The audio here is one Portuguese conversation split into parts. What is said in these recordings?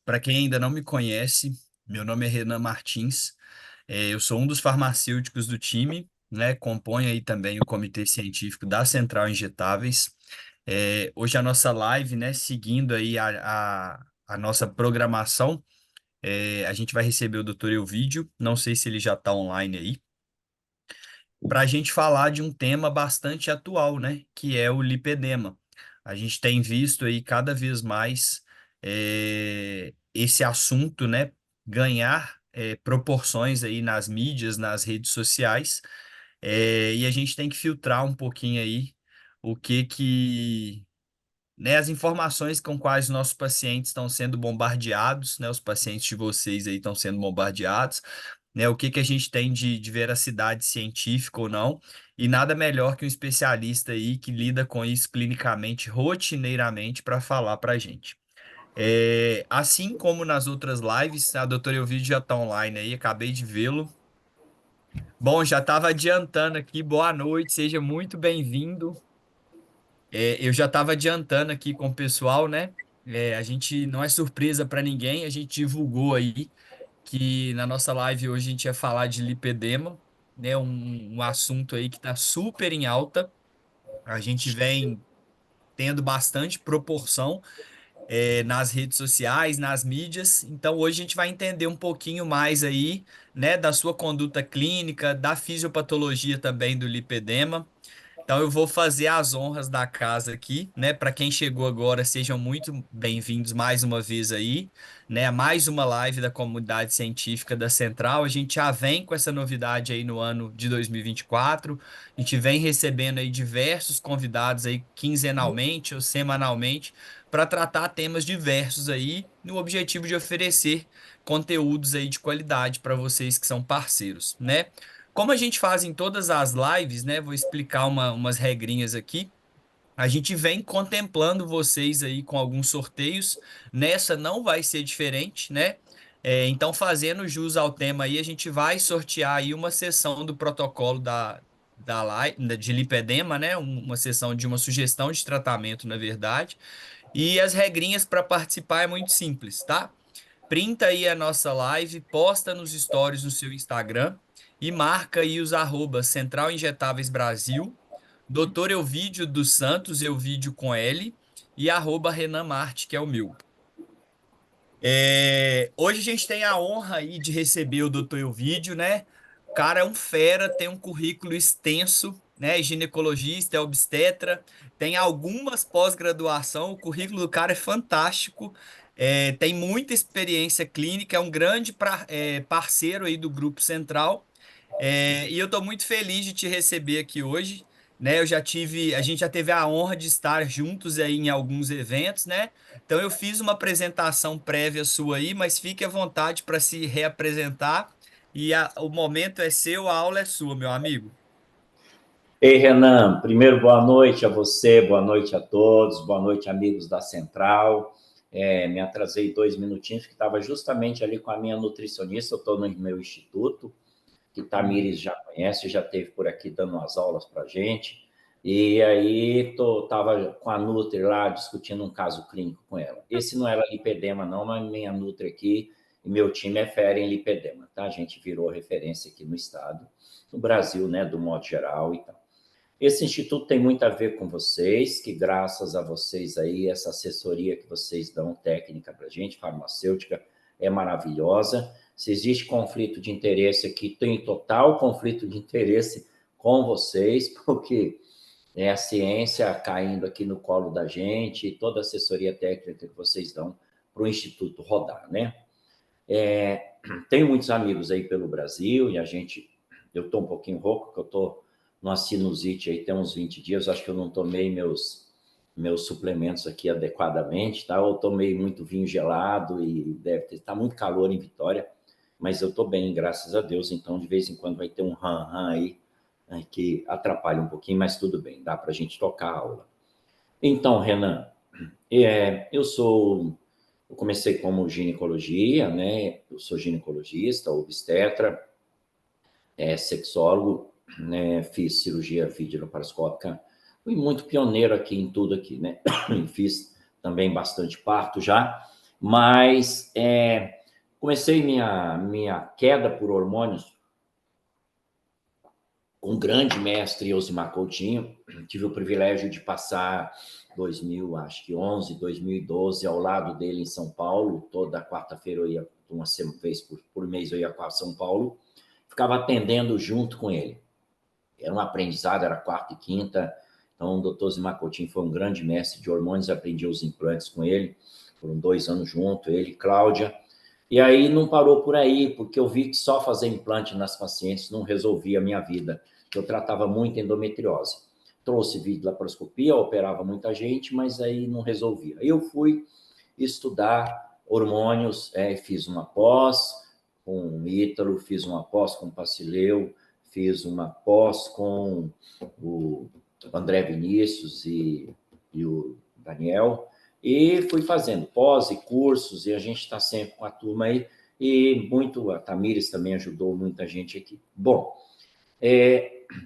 Para quem ainda não me conhece, meu nome é Renan Martins. Eu sou um dos farmacêuticos do time, né? Compõe aí também o comitê científico da Central Injetáveis. Hoje a nossa live, né? Seguindo aí a nossa programação, a gente vai receber o Dr. Elvídio. Não sei se ele já está online aí, para a gente falar de um tema bastante atual, né? Que é o lipedema. A gente tem visto aí cada vez mais esse assunto, né? Ganhar proporções aí nas mídias, nas redes sociais, e a gente tem que filtrar um pouquinho aí o que né, as informações com quais nossos pacientes estão sendo bombardeados, né, os pacientes de vocês aí estão sendo bombardeados, né, o que a gente tem de veracidade científica ou não, e nada melhor que um especialista aí que lida com isso clinicamente, rotineiramente, para falar para a gente. Assim como nas outras lives, a doutora Elvide já está online aí, acabei de vê-lo. Bom, já estava adiantando aqui, boa noite, seja muito bem-vindo. Eu já estava adiantando aqui com o pessoal, né? A gente não é surpresa para ninguém, a gente divulgou aí que na nossa live hoje a gente ia falar de lipedema, né? Um assunto aí que está super em alta. A gente vem tendo bastante proporção nas redes sociais, nas mídias. Então hoje a gente vai entender um pouquinho mais aí, né, da sua conduta clínica, da fisiopatologia também do lipedema. Então eu vou fazer as honras da casa aqui, né? Para quem chegou agora, sejam muito bem-vindos mais uma vez aí, né? A mais uma live da comunidade científica da Central. A gente já vem com essa novidade aí no ano de 2024. A gente vem recebendo aí diversos convidados aí quinzenalmente ou semanalmente para tratar temas diversos aí, no objetivo de oferecer conteúdos aí de qualidade para vocês que são parceiros, né? Como a gente faz em todas as lives, né? Vou explicar umas regrinhas aqui. A gente vem contemplando vocês aí com alguns sorteios. Nessa não vai ser diferente, né? Então, fazendo jus ao tema aí, a gente vai sortear aí uma sessão do protocolo da live, de lipedema, né? Uma sessão de uma sugestão de tratamento, na verdade. E as regrinhas para participar é muito simples, tá? Printa aí a nossa live, posta nos stories no seu Instagram e marca aí os arrobas Central Injetáveis Brasil, Doutor Elvídio dos Santos, Elvídio com L, e arroba Renan Marte, que é o meu. Hoje a gente tem a honra aí de receber o Dr. Elvídio, né? O cara é um fera, tem um currículo extenso, né? Ginecologista, é obstetra, tem algumas pós-graduação, o currículo do cara é fantástico, tem muita experiência clínica, é um grande parceiro aí do Grupo Central. E eu estou muito feliz de te receber aqui hoje, né? A gente já teve a honra de estar juntos aí em alguns eventos, né? Então eu fiz uma apresentação prévia sua aí, mas fique à vontade para se reapresentar. O momento é seu, a aula é sua, meu amigo. Ei, Renan, primeiro boa noite a você, boa noite a todos, boa noite, amigos da Central. Me atrasei 2 minutinhos, que estava justamente ali com a minha nutricionista, eu estou no meu instituto, que Tamires já conhece, já esteve por aqui dando umas aulas para a gente. E aí estava com a Nutri lá discutindo um caso clínico com ela. Esse não era lipedema, não, mas minha Nutri aqui e meu time é fera em lipedema, tá? A gente virou referência aqui no estado, no Brasil, né, do modo geral e tal. Esse instituto tem muito a ver com vocês, que graças a vocês aí, essa assessoria que vocês dão técnica para a gente, farmacêutica, é maravilhosa. Se existe conflito de interesse aqui, tem total conflito de interesse com vocês, porque é a ciência caindo aqui no colo da gente, toda a assessoria técnica que vocês dão para o Instituto rodar, né? Tenho muitos amigos aí pelo Brasil e eu estou um pouquinho rouco, porque eu estou numa sinusite aí tem uns 20 dias, acho que eu não tomei meus suplementos aqui adequadamente, tá? Eu tomei muito vinho gelado e tá muito calor em Vitória, mas eu estou bem, graças a Deus, então de vez em quando vai ter um ran-ran aí, né, que atrapalha um pouquinho, mas tudo bem, dá para a gente tocar a aula. Então, Renan, eu comecei como ginecologia, né? Eu sou ginecologista, obstetra, sexólogo, né? Fiz cirurgia videolaparoscópica, fui muito pioneiro aqui em tudo aqui, né? Fiz também bastante parto já. Mas comecei minha queda por hormônios com um grande mestre, Elcimar Coutinho. Tive o privilégio de passar 2011, 2012 ao lado dele em São Paulo. Toda quarta-feira eu ia, uma vez por mês eu ia para São Paulo, ficava atendendo junto com ele. Era um aprendizado, era quarta e quinta. Então, o doutor Zimar Coutinho foi um grande mestre de hormônios, aprendi os implantes com ele. Foram 2 anos junto, ele e Cláudia. E aí não parou por aí, porque eu vi que só fazer implante nas pacientes não resolvia a minha vida. Eu tratava muito endometriose. Trouxe vídeo laparoscopia, operava muita gente, mas aí não resolvia. Aí eu fui estudar hormônios, fiz uma pós com o Ítalo, fiz uma pós com o Pacileu, fiz uma pós com o André Vinícius e o Daniel, e fui fazendo pós e cursos, e a gente está sempre com a turma aí, e muito, a Tamires também ajudou muita gente aqui. Bom,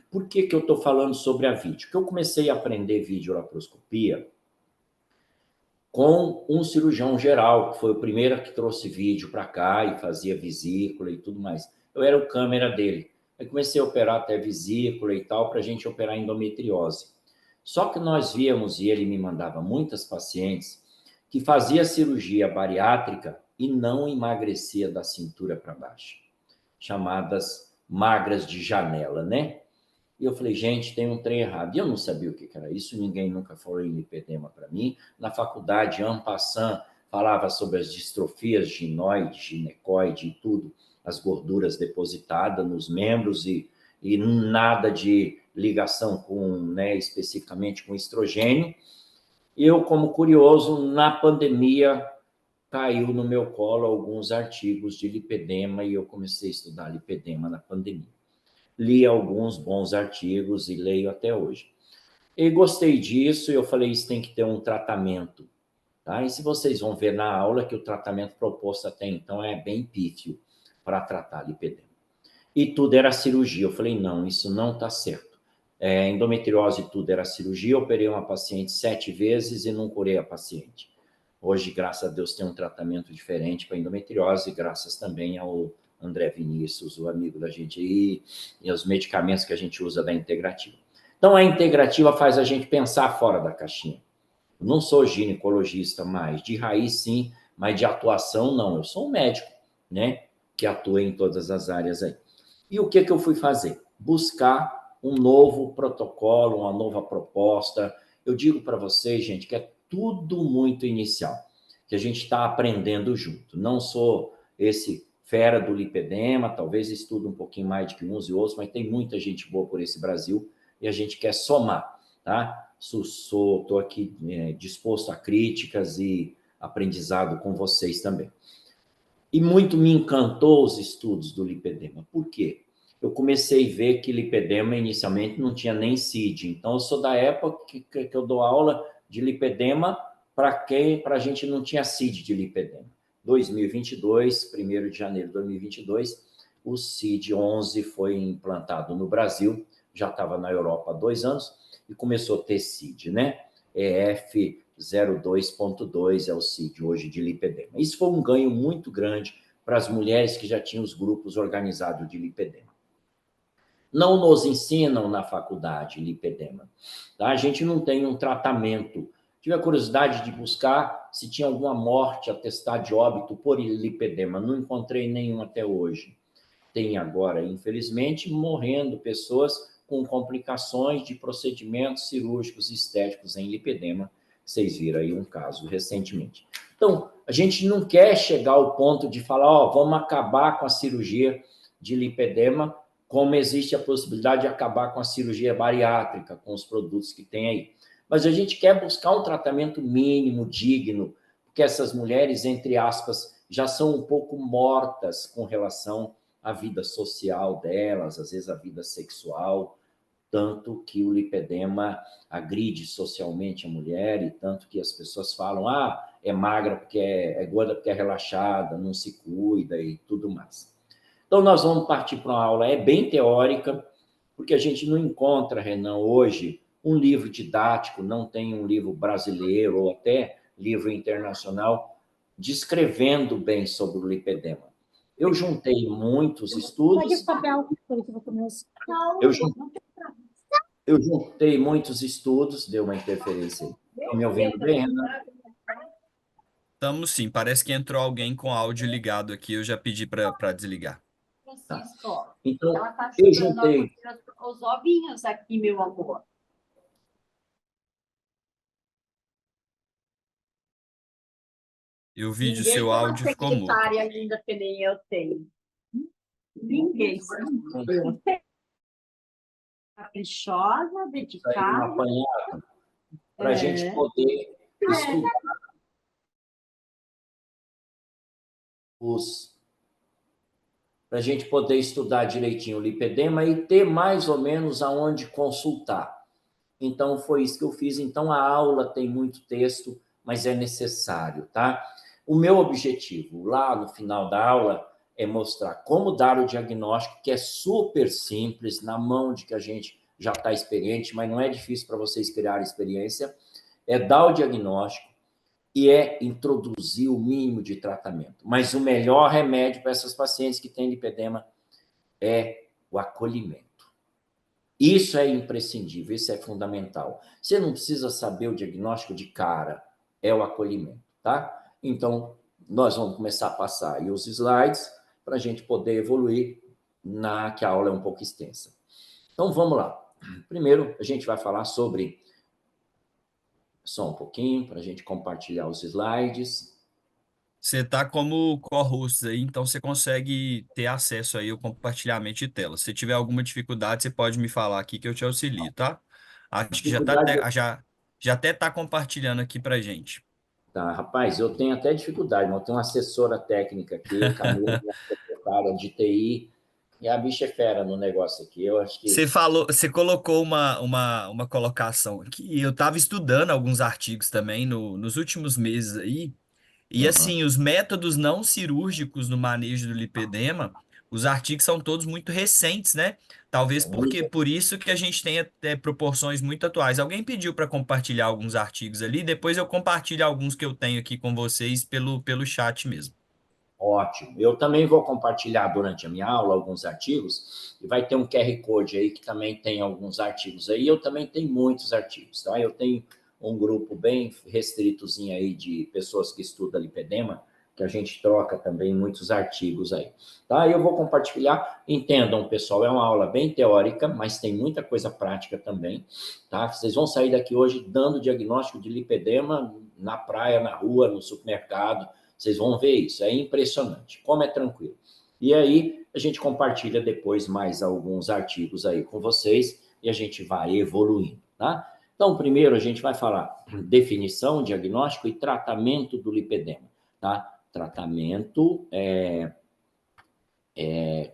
por que eu estou falando sobre a vídeo? Porque eu comecei a aprender videolaparoscopia com um cirurgião geral, que foi o primeiro que trouxe vídeo para cá e fazia vesícula e tudo mais. Eu era o câmera dele. Aí comecei a operar até vesícula e tal, para a gente operar endometriose. Só que nós víamos, e ele me mandava muitas pacientes, que fazia cirurgia bariátrica e não emagrecia da cintura para baixo, chamadas magras de janela, né? E eu falei, gente, tem um trem errado. E eu não sabia o que era isso, ninguém nunca falou em lipedema para mim. Na faculdade, en passant, falava sobre as distrofias ginoide, ginecoide e tudo, as gorduras depositadas nos membros e nada de ligação com, né, especificamente com estrogênio. Eu, como curioso, na pandemia, caiu no meu colo alguns artigos de lipedema e eu comecei a estudar lipedema na pandemia. Li alguns bons artigos e leio até hoje. E gostei disso e eu falei, isso tem que ter um tratamento. Tá? E se vocês vão ver na aula que o tratamento proposto até então é bem pífio para tratar lipedema. E tudo era cirurgia. Eu falei, não, isso não está certo. Endometriose tudo era cirurgia. Eu operei uma paciente 7 vezes e não curei a paciente. Hoje, graças a Deus, tem um tratamento diferente para endometriose, graças também ao André Vinícius, o amigo da gente aí, e os medicamentos que a gente usa da integrativa. Então, a integrativa faz a gente pensar fora da caixinha. Eu não sou ginecologista mais, de raiz sim, mas de atuação não. Eu sou um médico, né, que atua em todas as áreas aí. E o que eu fui fazer? Buscar um novo protocolo, uma nova proposta. Eu digo para vocês, gente, que é tudo muito inicial, que a gente está aprendendo junto. Não sou esse fera do lipedema, talvez estude um pouquinho mais do que uns e outros, mas tem muita gente boa por esse Brasil e a gente quer somar, tá? Estou aqui disposto a críticas e aprendizado com vocês também. E muito me encantou os estudos do lipedema. Por quê? Eu comecei a ver que lipedema inicialmente não tinha nem CID. Então, eu sou da época que eu dou aula de lipedema para a gente não tinha CID de lipedema. 2022, 1º de janeiro de 2022, o CID-11 foi implantado no Brasil, já estava na Europa há 2 anos, e começou a ter CID, né? EF 02.2 é o CID hoje de lipedema. Isso foi um ganho muito grande para as mulheres que já tinham os grupos organizados de lipedema. Não nos ensinam na faculdade lipedema. Tá? A gente não tem um tratamento. Tive a curiosidade de buscar se tinha alguma morte, atestado de óbito por lipedema. Não encontrei nenhum até hoje. Tem agora, infelizmente, morrendo pessoas com complicações de procedimentos cirúrgicos estéticos em lipedema. Vocês viram aí um caso recentemente. Então, a gente não quer chegar ao ponto de falar, vamos acabar com a cirurgia de lipedema, como existe a possibilidade de acabar com a cirurgia bariátrica, com os produtos que tem aí. Mas a gente quer buscar um tratamento mínimo, digno, porque essas mulheres, entre aspas, já são um pouco mortas com relação à vida social delas, às vezes a vida sexual, tanto que o lipedema agride socialmente a mulher e tanto que as pessoas falam, é magra porque é gorda porque é relaxada, não se cuida e tudo mais. Então, nós vamos partir para uma aula, bem teórica, porque a gente não encontra, Renan, hoje, um livro didático, não tem um livro brasileiro ou até livro internacional descrevendo bem sobre o lipedema. Eu juntei muitos estudos. Eu juntei muitos estudos, deu uma interferência aí. Estão me ouvindo bem, Renan? Estamos sim, parece que entrou alguém com áudio ligado aqui, eu já pedi para desligar. Tá. Então, eu juntei. Os ovinhos aqui, meu amor. Eu vi o Ninguém seu tem uma áudio ficou mudo. secretária ainda que nem eu tenho. Ninguém. Caprichosa, Isso aí, um dedicada. apanhado para a gente poder estudar para a gente poder estudar direitinho o lipedema e ter mais ou menos aonde consultar. Então, foi isso que eu fiz. Então, a aula tem muito texto, mas é necessário, tá? O meu objetivo lá no final da aula é mostrar como dar o diagnóstico, que é super simples, na mão de que a gente já está experiente, mas não é difícil para vocês criarem experiência, é dar o diagnóstico e é introduzir o mínimo de tratamento. Mas o melhor remédio para essas pacientes que têm lipedema é o acolhimento. Isso é imprescindível, isso é fundamental. Você não precisa saber o diagnóstico de cara, é o acolhimento, tá? Então, nós vamos começar a passar aí os slides para a gente poder evoluir, que a aula é um pouco extensa. Então, vamos lá. Primeiro, a gente vai falar sobre... Só um pouquinho para a gente compartilhar os slides. Você está como co-host aí, então você consegue ter acesso aí ao compartilhamento de tela. Se tiver alguma dificuldade, você pode me falar aqui que eu te auxilio, tá? Acho que Dificuldade... já até está compartilhando aqui para gente. Tá, rapaz, eu tenho até dificuldade, mas eu tenho uma assessora técnica aqui, Camila, minha secretária de TI, e a bicha é fera no negócio aqui. Eu acho que... Você colocou uma colocação aqui, e eu estava estudando alguns artigos também nos últimos meses aí. E Uhum. assim, os métodos não cirúrgicos no manejo do lipedema, os artigos são todos muito recentes, né? Talvez porque por isso que a gente tenha proporções muito atuais. Alguém pediu para compartilhar alguns artigos ali, depois eu compartilho alguns que eu tenho aqui com vocês pelo chat mesmo. Ótimo. Eu também vou compartilhar durante a minha aula alguns artigos, e vai ter um QR Code aí que também tem alguns artigos aí. Eu também tenho muitos artigos, tá? Eu tenho um grupo bem restritozinho aí de pessoas que estudam lipedema, que a gente troca também muitos artigos aí, tá? Eu vou compartilhar. Entendam, pessoal, é uma aula bem teórica, mas tem muita coisa prática também, tá? Vocês vão sair daqui hoje dando diagnóstico de lipedema na praia, na rua, no supermercado. Vocês vão ver isso, é impressionante, como é tranquilo. E aí, a gente compartilha depois mais alguns artigos aí com vocês e a gente vai evoluindo, tá? Então, primeiro a gente vai falar definição, diagnóstico e tratamento do lipedema, tá? Tratamento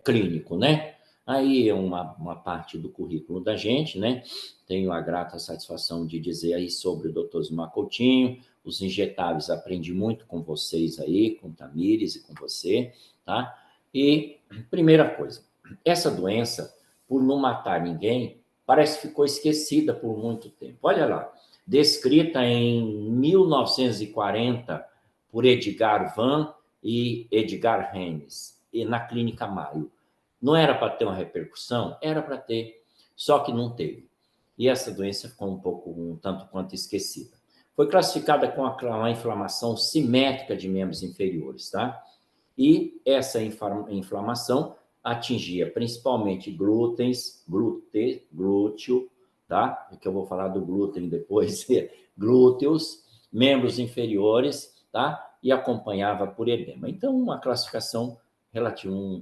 clínico, né? Aí é uma parte do currículo da gente, né? Tenho a grata satisfação de dizer aí sobre o Dr. Zimar Coutinho, os injetáveis, aprendi muito com vocês aí, com Tamires e com você, tá? E, primeira coisa, essa doença, por não matar ninguém, parece que ficou esquecida por muito tempo. Olha lá, descrita em 1940 por Edgar Van e Edgar Rennes, e na Clínica Mayo. Não era para ter uma repercussão? Era para ter, só que não teve. E essa doença ficou um tanto quanto esquecida. Foi classificada com uma inflamação simétrica de membros inferiores, tá? E essa inflamação atingia principalmente glúteo, tá? Que eu vou falar do glúten depois, glúteos, membros inferiores, tá? E acompanhava por edema. Então, uma classificação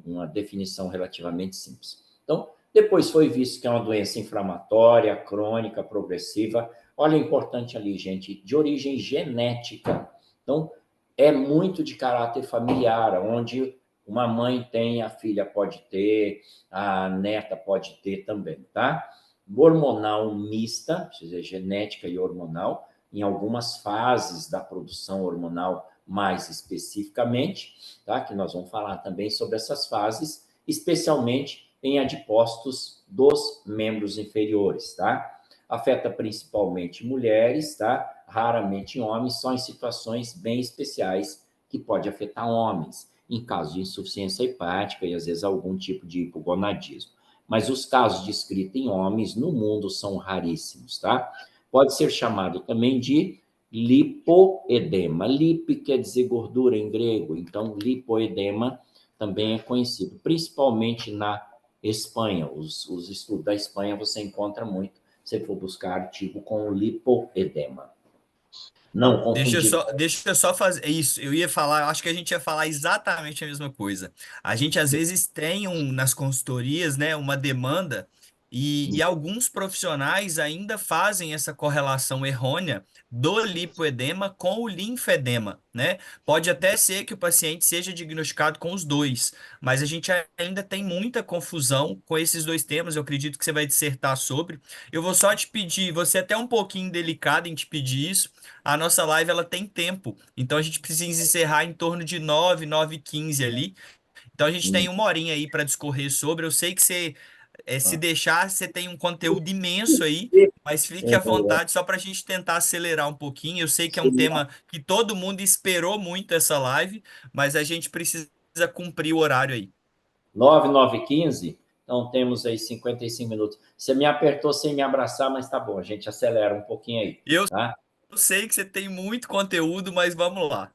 uma definição relativamente simples. Então, depois foi visto que é uma doença inflamatória, crônica, progressiva. Olha, importante ali, gente, de origem genética. Então, é muito de caráter familiar, onde uma mãe tem, a filha pode ter, a neta pode ter também, tá? Hormonal mista, ou seja, genética e hormonal, em algumas fases da produção hormonal mais especificamente, tá? Que nós vamos falar também sobre essas fases, especialmente em adipócitos dos membros inferiores, tá? Afeta principalmente mulheres, tá? Raramente homens, só em situações bem especiais, e pode afetar homens, em caso de insuficiência hepática e, às vezes, algum tipo de hipogonadismo. Mas os casos descritos em homens no mundo são raríssimos, tá? Pode ser chamado também de lipoedema. Lip quer dizer gordura em grego, então lipoedema também é conhecido, principalmente na Espanha. Os estudos da Espanha você encontra muito, se for buscar artigo com lipoedema. Não confundir. Deixa eu só fazer isso. Eu ia falar, acho que a gente ia falar exatamente a mesma coisa. A gente às vezes tem nas consultorias, né, uma demanda e alguns profissionais ainda fazem essa correlação errônea do lipoedema com o linfedema, né? Pode até ser que o paciente seja diagnosticado com os dois, mas a gente ainda tem muita confusão com esses dois temas. Eu acredito que você vai dissertar sobre. Eu vou só te pedir, você é até um pouquinho delicado em te pedir isso. A nossa live ela tem tempo, então a gente precisa encerrar em torno de 9h15 ali. Então a gente tem uma horinha aí para discorrer sobre. Eu sei que você, se deixar, você tem um conteúdo imenso aí, mas fique à vontade só para a gente tentar acelerar um pouquinho. Eu sei que é um tema que todo mundo esperou muito essa live, mas a gente precisa cumprir o horário aí. 9h15, então temos aí 55 minutos. Você me apertou sem me abraçar, mas tá bom, a gente acelera um pouquinho aí, Eu tá? sei que você tem muito conteúdo, mas vamos lá.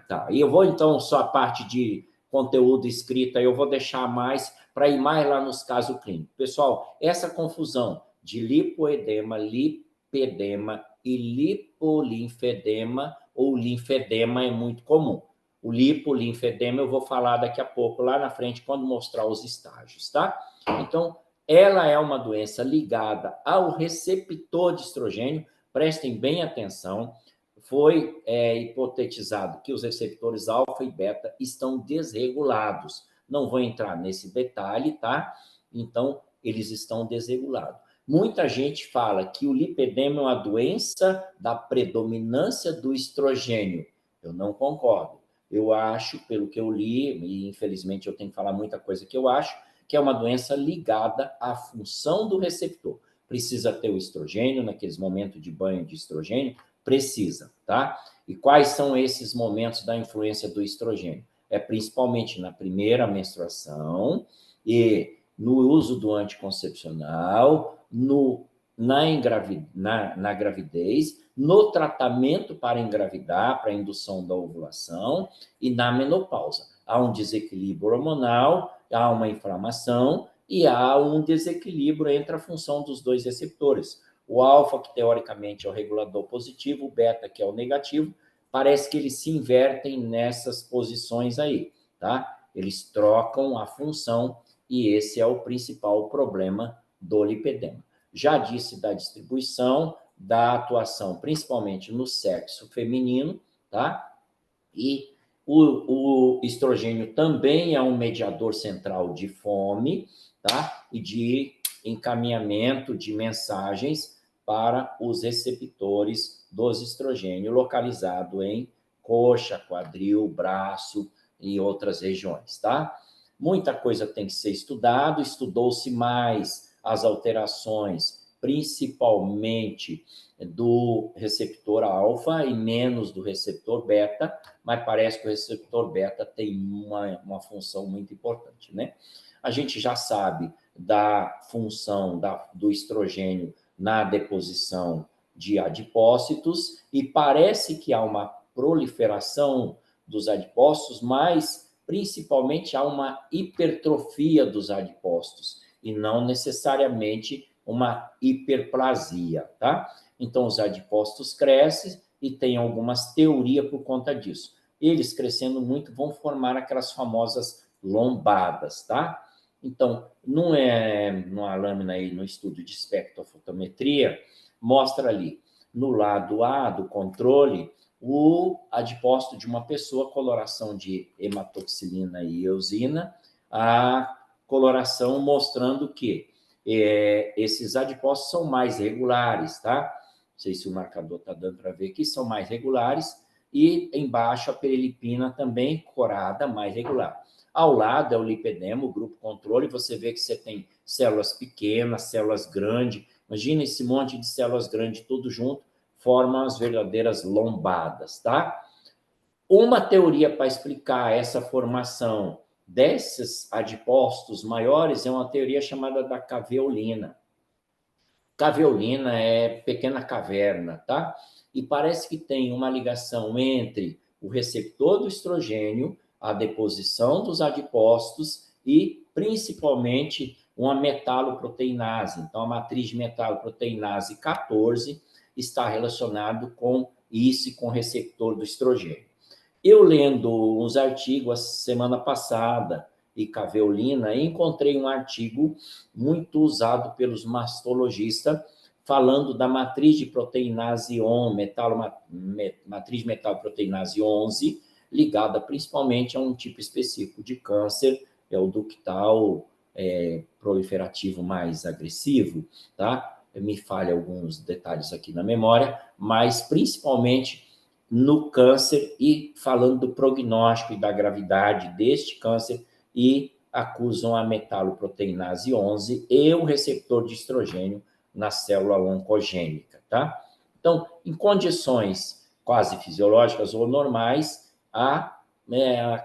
Tá, e eu vou então, só a parte de conteúdo escrita, eu vou deixar mais para ir mais lá nos casos clínicos. Pessoal, essa confusão de lipoedema, lipedema e lipolinfedema ou linfedema é muito comum. O lipolinfedema eu vou falar daqui a pouco, lá na frente, quando mostrar os estágios, tá? Então, ela é uma doença ligada ao receptor de estrogênio, prestem bem atenção. Foi hipotetizado que os receptores alfa e beta estão desregulados. Não vou entrar nesse detalhe, tá? Então, eles estão desregulados. Muita gente fala que o lipedema é uma doença da predominância do estrogênio. Eu não concordo. Eu acho, pelo que eu li, e infelizmente eu tenho que falar muita coisa que eu acho, que é uma doença ligada à função do receptor. Precisa ter o estrogênio, naqueles momentos de banho de estrogênio, precisa, tá? E quais são esses momentos da influência do estrogênio? É principalmente na primeira menstruação e no uso do anticoncepcional, na gravidez, no tratamento para engravidar, para indução da ovulação e na menopausa. Há um desequilíbrio hormonal, há uma inflamação e há um desequilíbrio entre a função dos dois receptores. O alfa, que teoricamente é o regulador positivo, o beta, que é o negativo, parece que eles se invertem nessas posições aí, tá? Eles trocam a função e esse é o principal problema do lipedema. Já disse da distribuição, da atuação, principalmente no sexo feminino, tá? E o estrogênio também é um mediador central de fome, tá? E de encaminhamento de mensagens para os receptores dos estrogênios, localizado em coxa, quadril, braço e outras regiões, tá? Muita coisa tem que ser estudado, estudou-se mais as alterações, principalmente do receptor alfa e menos do receptor beta, mas parece que o receptor beta tem uma função muito importante, né? A gente já sabe da função do estrogênio na deposição de adipócitos e parece que há uma proliferação dos adipócitos, mas principalmente há uma hipertrofia dos adipócitos e não necessariamente uma hiperplasia, tá? Então, os adipócitos crescem e tem algumas teorias por conta disso. Eles crescendo muito vão formar aquelas famosas lombadas, tá? Então, numa lâmina aí, no estudo de espectrofotometria, mostra ali, no lado A do controle, o adipócito de uma pessoa, coloração de hematoxilina e eosina, a coloração mostrando que esses adipócitos são mais regulares, tá? Não sei se o marcador está dando para ver aqui, são mais regulares, e embaixo a perilipina também corada, mais regular. Ao lado é o lipedema, o grupo controle, você vê que você tem células pequenas, células grandes, imagina esse monte de células grandes tudo junto, formam as verdadeiras lombadas, tá? Uma teoria para explicar essa formação desses adipócitos maiores é uma teoria chamada da caveolina. Caveolina é pequena caverna, tá? E parece que tem uma ligação entre o receptor do estrogênio, a deposição dos adipócitos e, principalmente, uma metaloproteinase. Então, a matriz de metaloproteinase 14 está relacionado com isso e com o receptor do estrogênio. Eu lendo uns artigos a semana passada e caveolina, encontrei um artigo muito usado pelos mastologistas falando da matriz de proteinase 11, matriz de metalproteinase 11, ligada principalmente a um tipo específico de câncer, é o ductal proliferativo mais agressivo, tá? Me falha alguns detalhes aqui na memória, mas principalmente no câncer e falando do prognóstico e da gravidade deste câncer e acusam a metaloproteinase 11 e o receptor de estrogênio na célula oncogênica, tá? Então, em condições quase fisiológicas ou normais, a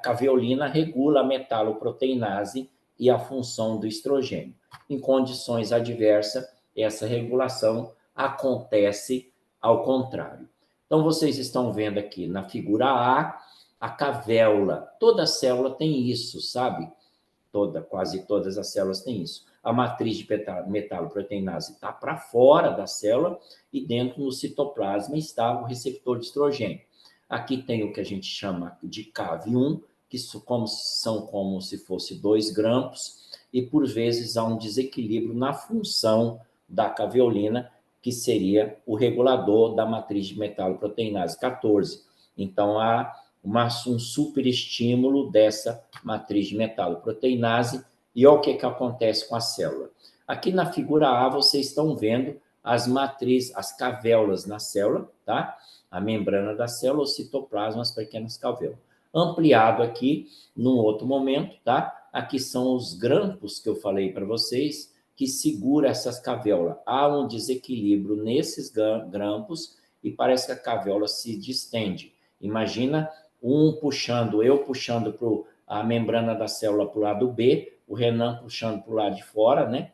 caveolina regula a metaloproteinase e a função do estrogênio. Em condições adversas, essa regulação acontece ao contrário. Então, vocês estão vendo aqui na figura a cavéola. Toda célula tem isso, sabe? Quase todas as células têm isso. A matriz de metaloproteinase está para fora da célula e dentro no citoplasma está o receptor de estrogênio. Aqui tem o que a gente chama de CAV1, que são como se fosse 2 grampos, e por vezes há um desequilíbrio na função da caveolina, que seria o regulador da matriz de metaloproteinase 14. Então, há um superestímulo dessa matriz de metaloproteinase, e olha o que acontece com a célula. Aqui na figura A, vocês estão vendo as matrizes, as cavéolas na célula, tá? A membrana da célula, o citoplasma, as pequenas cavéolas. Ampliado aqui, num outro momento, tá? Aqui são os grampos que eu falei para vocês, que segura essas cavéolas. Há um desequilíbrio nesses grampos e parece que a cavéola se distende. Imagina eu puxando a membrana da célula para o lado B, o Renan puxando para o lado de fora, né?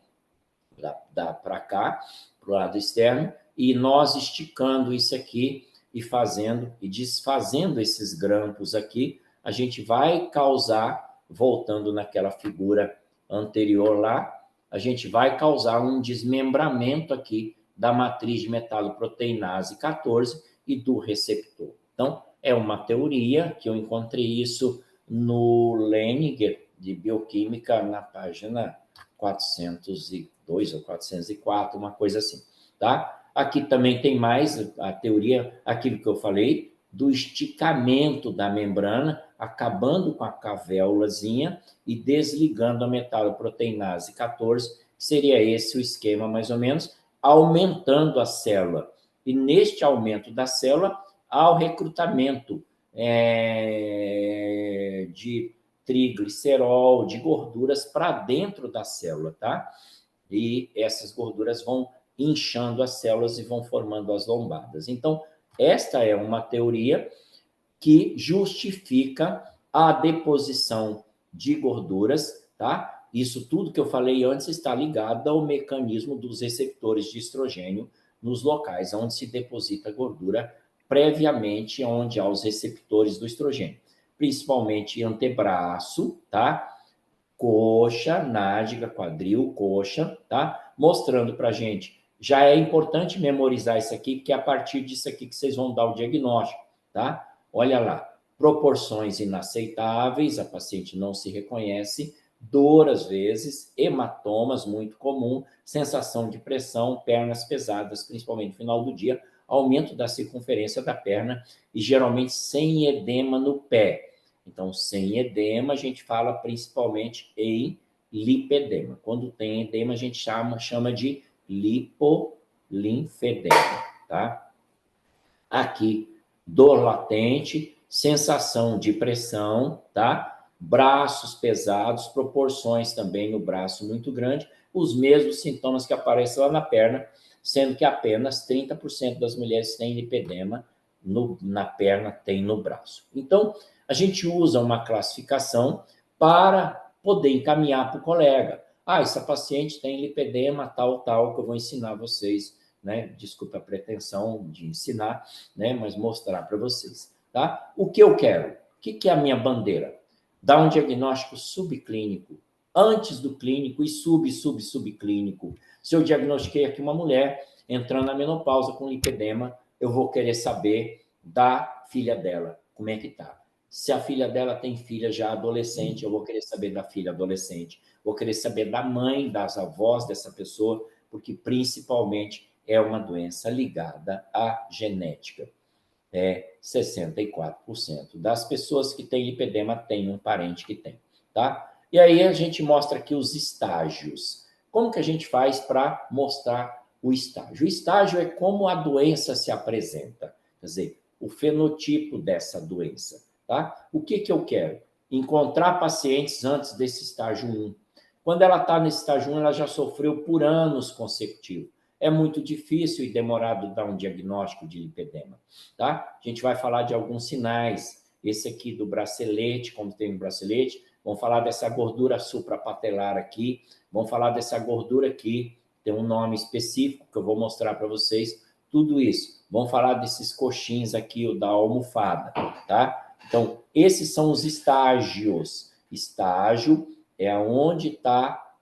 Para cá, para o lado externo, e nós esticando isso aqui e fazendo e desfazendo esses grampos aqui, a gente vai causar, voltando naquela figura anterior lá, a gente vai causar um desmembramento aqui da matriz de metaloproteinase 14 e do receptor. Então, é uma teoria que eu encontrei isso no Leninger de Bioquímica, na página 402 ou 404, uma coisa assim, tá? Aqui também tem mais a teoria, aquilo que eu falei, do esticamento da membrana, acabando com a cavéolazinha e desligando a metaloproteinase 14, seria esse o esquema mais ou menos, aumentando a célula. E neste aumento da célula, há o recrutamento de triglicerol, de gorduras para dentro da célula, tá? E essas gorduras vão inchando as células e vão formando as lombadas. Então, esta é uma teoria que justifica a deposição de gorduras, tá? Isso tudo que eu falei antes está ligado ao mecanismo dos receptores de estrogênio nos locais onde se deposita gordura previamente, onde há os receptores do estrogênio, principalmente antebraço, tá? Coxa, nádega, quadril, coxa, tá? Mostrando para a gente. Já é importante memorizar isso aqui, porque é a partir disso aqui que vocês vão dar o diagnóstico, tá? Olha lá, proporções inaceitáveis, a paciente não se reconhece, dor às vezes, hematomas, muito comum, sensação de pressão, pernas pesadas, principalmente no final do dia, aumento da circunferência da perna e geralmente sem edema no pé. Então, sem edema, a gente fala principalmente em lipedema. Quando tem edema, a gente chama de lipolinfedema, tá? Aqui, dor latente, sensação de pressão, tá? Braços pesados, proporções também no braço muito grande, os mesmos sintomas que aparecem lá na perna, sendo que apenas 30% das mulheres têm lipedema na perna, tem no braço. Então, a gente usa uma classificação para poder encaminhar para o colega. Ah, essa paciente tem lipedema tal, tal, que eu vou ensinar vocês, né? Desculpa a pretensão de ensinar, né? Mas mostrar para vocês, tá? O que eu quero? O que é a minha bandeira? Dar um diagnóstico subclínico, antes do clínico e subclínico. Se eu diagnostiquei aqui uma mulher entrando na menopausa com lipedema, eu vou querer saber da filha dela, como é que tá. Se a filha dela tem filha já adolescente, eu vou querer saber da filha adolescente. Vou querer saber da mãe, das avós dessa pessoa, porque principalmente é uma doença ligada à genética. 64% das pessoas que têm lipedema têm um parente que tem, tá? E aí a gente mostra aqui os estágios. Como que a gente faz para mostrar o estágio? O estágio é como a doença se apresenta, quer dizer, o fenotipo dessa doença, tá? O que eu quero? Encontrar pacientes antes desse estágio 1. Quando ela está nesse estágio 1, ela já sofreu por anos consecutivos. É muito difícil e demorado dar um diagnóstico de lipedema, tá? A gente vai falar de alguns sinais. Esse aqui do bracelete, como tem um bracelete. Vamos falar dessa gordura suprapatelar aqui. Vamos falar dessa gordura aqui. Tem um nome específico que eu vou mostrar para vocês. Tudo isso. Vamos falar desses coxins aqui, o da almofada, tá? Então, esses são os estágios. Estágio é onde está,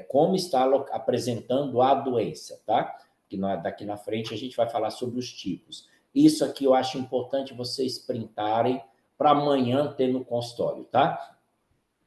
como está apresentando a doença, tá? Que daqui na frente a gente vai falar sobre os tipos. Isso aqui eu acho importante vocês printarem para amanhã ter no consultório, tá?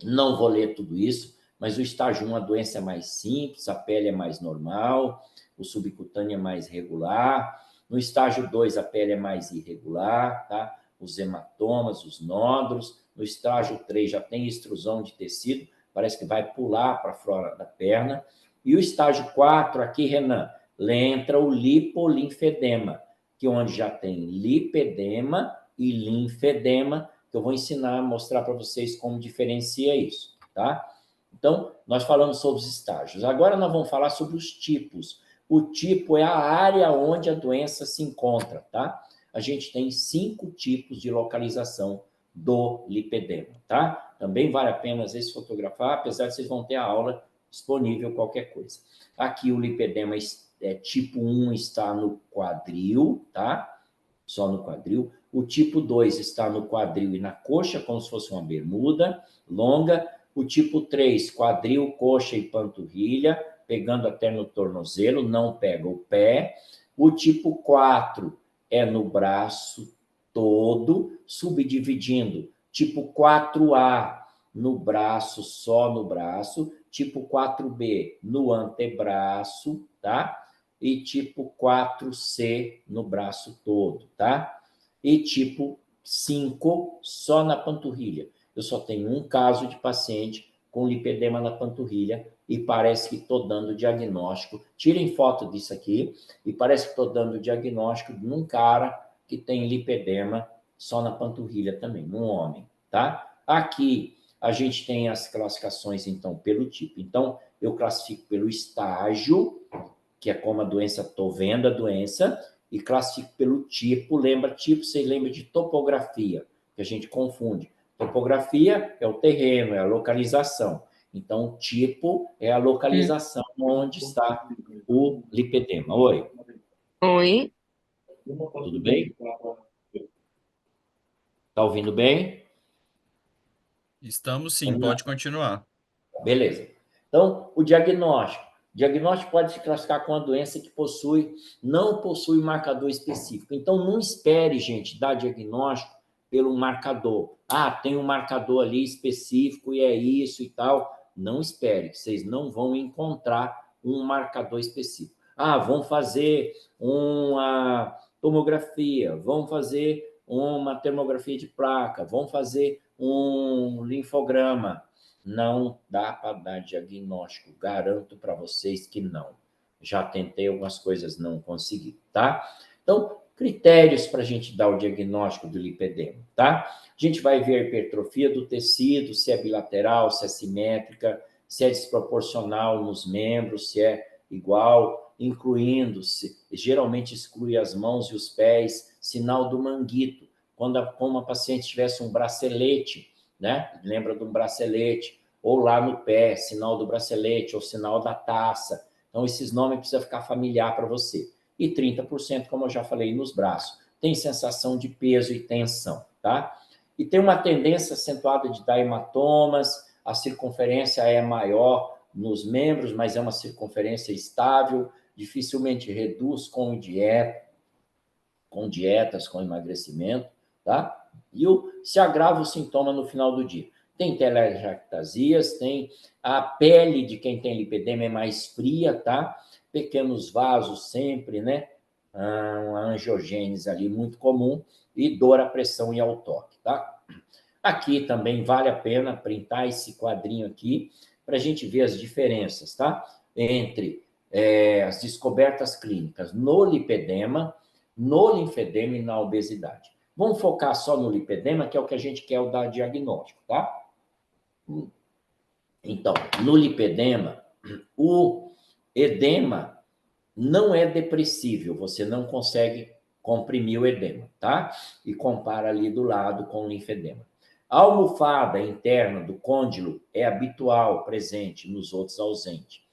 Não vou ler tudo isso, mas o estágio 1, a doença é mais simples, a pele é mais normal, o subcutâneo é mais regular. No estágio 2, a pele é mais irregular, tá? Os hematomas, os nódulos. No estágio 3, já tem extrusão de tecido, parece que vai pular para fora da perna. E o estágio 4, aqui, Renan, entra o lipolinfedema, que onde já tem lipedema e linfedema, que eu vou ensinar, mostrar para vocês como diferencia isso, tá? Então, nós falamos sobre os estágios. Agora nós vamos falar sobre os tipos. O tipo é a área onde a doença se encontra, tá? A gente tem 5 tipos de localização do lipedema, tá? Também vale a pena, às vezes, fotografar, apesar de vocês vão ter a aula disponível, qualquer coisa. Aqui o lipedema tipo 1 está no quadril, tá? Só no quadril. O tipo 2 está no quadril e na coxa, como se fosse uma bermuda longa. O tipo 3, quadril, coxa e panturrilha, pegando até no tornozelo, não pega o pé. O tipo 4 é no braço todo, subdividindo. Tipo 4A no braço, só no braço. Tipo 4B no antebraço, tá? E tipo 4C no braço todo, tá? E tipo 5 só na panturrilha. Eu só tenho um caso de paciente com lipedema na panturrilha e parece que estou dando diagnóstico. Tirem foto disso aqui e parece que estou dando diagnóstico num cara que tem lipedema só na panturrilha também, num homem, tá? Aqui a gente tem as classificações, então, pelo tipo. Então, eu classifico pelo estágio, que é como a doença, estou vendo a doença, e classifico pelo tipo. Lembra, tipo, vocês lembram de topografia, que a gente confunde. Topografia é o terreno, é a localização. Então, tipo é a localização onde está o lipedema. Oi. Oi. Tudo bem? Está ouvindo bem? Estamos sim, pode continuar. Beleza. Então, o diagnóstico. O diagnóstico pode se classificar com uma doença que não possui marcador específico. Então, não espere, gente, dar diagnóstico pelo marcador. Ah, tem um marcador ali específico e é isso e tal. Não espere, vocês não vão encontrar um marcador específico. Ah, vão fazer uma tomografia, vão fazer uma termografia de placa, vão fazer um linfograma. Não dá para dar diagnóstico, garanto para vocês que não. Já tentei algumas coisas, não consegui, tá? Então, critérios para a gente dar o diagnóstico do lipedema, tá? A gente vai ver a hipertrofia do tecido, se é bilateral, se é simétrica, se é desproporcional nos membros, se é igual, incluindo-se, geralmente exclui as mãos e os pés, sinal do manguito, quando uma paciente tivesse um bracelete, né? Lembra de um bracelete, ou lá no pé, sinal do bracelete, ou sinal da taça. Então, esses nomes precisam ficar familiar para você. E 30%, como eu já falei, nos braços. Tem sensação de peso e tensão, tá? E tem uma tendência acentuada de dar hematomas, a circunferência é maior nos membros, mas é uma circunferência estável, dificilmente reduz com dietas, com emagrecimento, tá? E se agrava o sintoma no final do dia. Tem telangiectasias, tem a pele de quem tem lipedema é mais fria, tá? Pequenos vasos sempre, né? Uma angiogênese ali muito comum e dor à pressão e ao toque, tá? Aqui também vale a pena printar esse quadrinho aqui para a gente ver as diferenças, tá? Entre as descobertas clínicas no lipedema, no linfedema e na obesidade. Vamos focar só no lipedema, que é o que a gente quer dar diagnóstico, tá? Então, no lipedema, o edema não é depressível, você não consegue comprimir o edema, tá? E compara ali do lado com o linfedema. A almofada interna do côndilo é habitual, presente, nos outros ausente.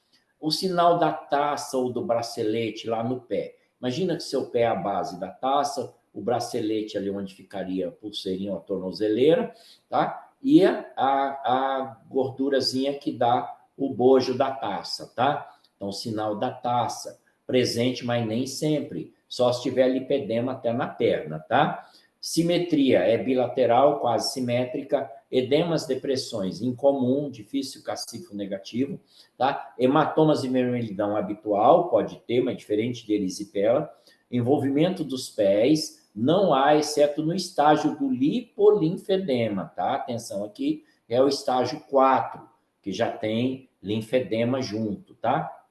O sinal da taça ou do bracelete lá no pé. Imagina que seu pé é a base da taça, o bracelete ali onde ficaria a pulseirinha ou a tornozeleira, tá? E a gordurazinha que dá o bojo da taça, tá? Então, sinal da taça, presente, mas nem sempre. Só se tiver lipedema até na perna, tá? Simetria é bilateral, quase simétrica. Edemas, depressões, incomum, difícil cacifo negativo, tá? Hematomas e vermelhidão habitual, pode ter, mas diferente de erisipela. Envolvimento dos pés, não há, exceto no estágio do lipolinfedema, tá? Atenção aqui, é o estágio 4, que já tem linfedema junto, tá?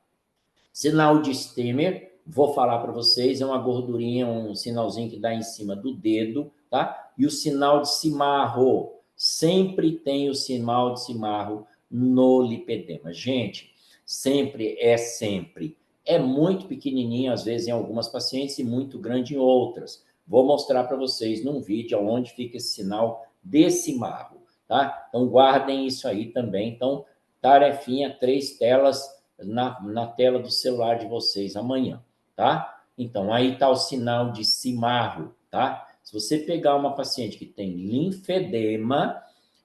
Sinal de Stemmer, vou falar para vocês, é uma gordurinha, um sinalzinho que dá em cima do dedo, tá? E o sinal de cimarro, sempre tem o sinal de cimarro no lipedema. Gente, sempre é sempre. É muito pequenininho, às vezes, em algumas pacientes e muito grande em outras. Vou mostrar para vocês num vídeo onde fica esse sinal de cimarro, tá? Então, guardem isso aí também. Então, tarefinha, 3 telas na tela do celular de vocês amanhã, tá? Então, aí está o sinal de cimarro, tá? Se você pegar uma paciente que tem linfedema,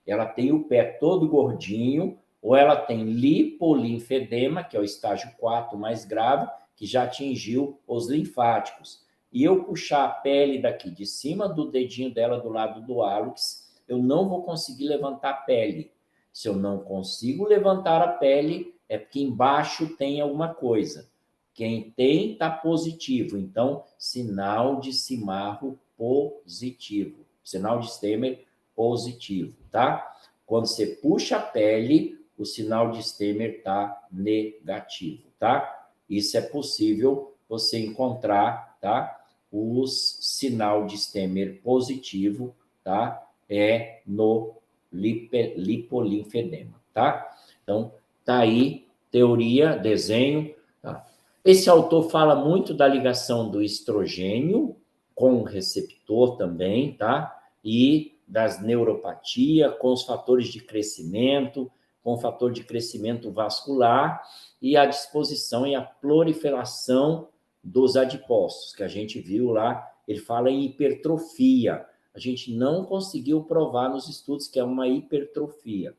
ela tem o pé todo gordinho, ou ela tem lipolinfedema, que é o estágio 4 mais grave, que já atingiu os linfáticos. E eu puxar a pele daqui de cima do dedinho dela, do lado do hálux, eu não vou conseguir levantar a pele. Se eu não consigo levantar a pele, é porque embaixo tem alguma coisa. Quem tem está positivo. Então, sinal de cimarro positivo. Sinal de Stemmer positivo, tá? Quando você puxa a pele, o sinal de Stemmer está negativo, tá? Isso é possível você encontrar, tá? O sinal de Stemmer positivo, tá? É no lipolinfedema, tá? Então, tá aí, teoria, desenho. Tá? Esse autor fala muito da ligação do estrogênio com o receptor também, tá? E das neuropatia, com os fatores de crescimento, com o fator de crescimento vascular e a disposição e a proliferação dos adipócitos, que a gente viu lá, ele fala em hipertrofia. A gente não conseguiu provar nos estudos que é uma hipertrofia,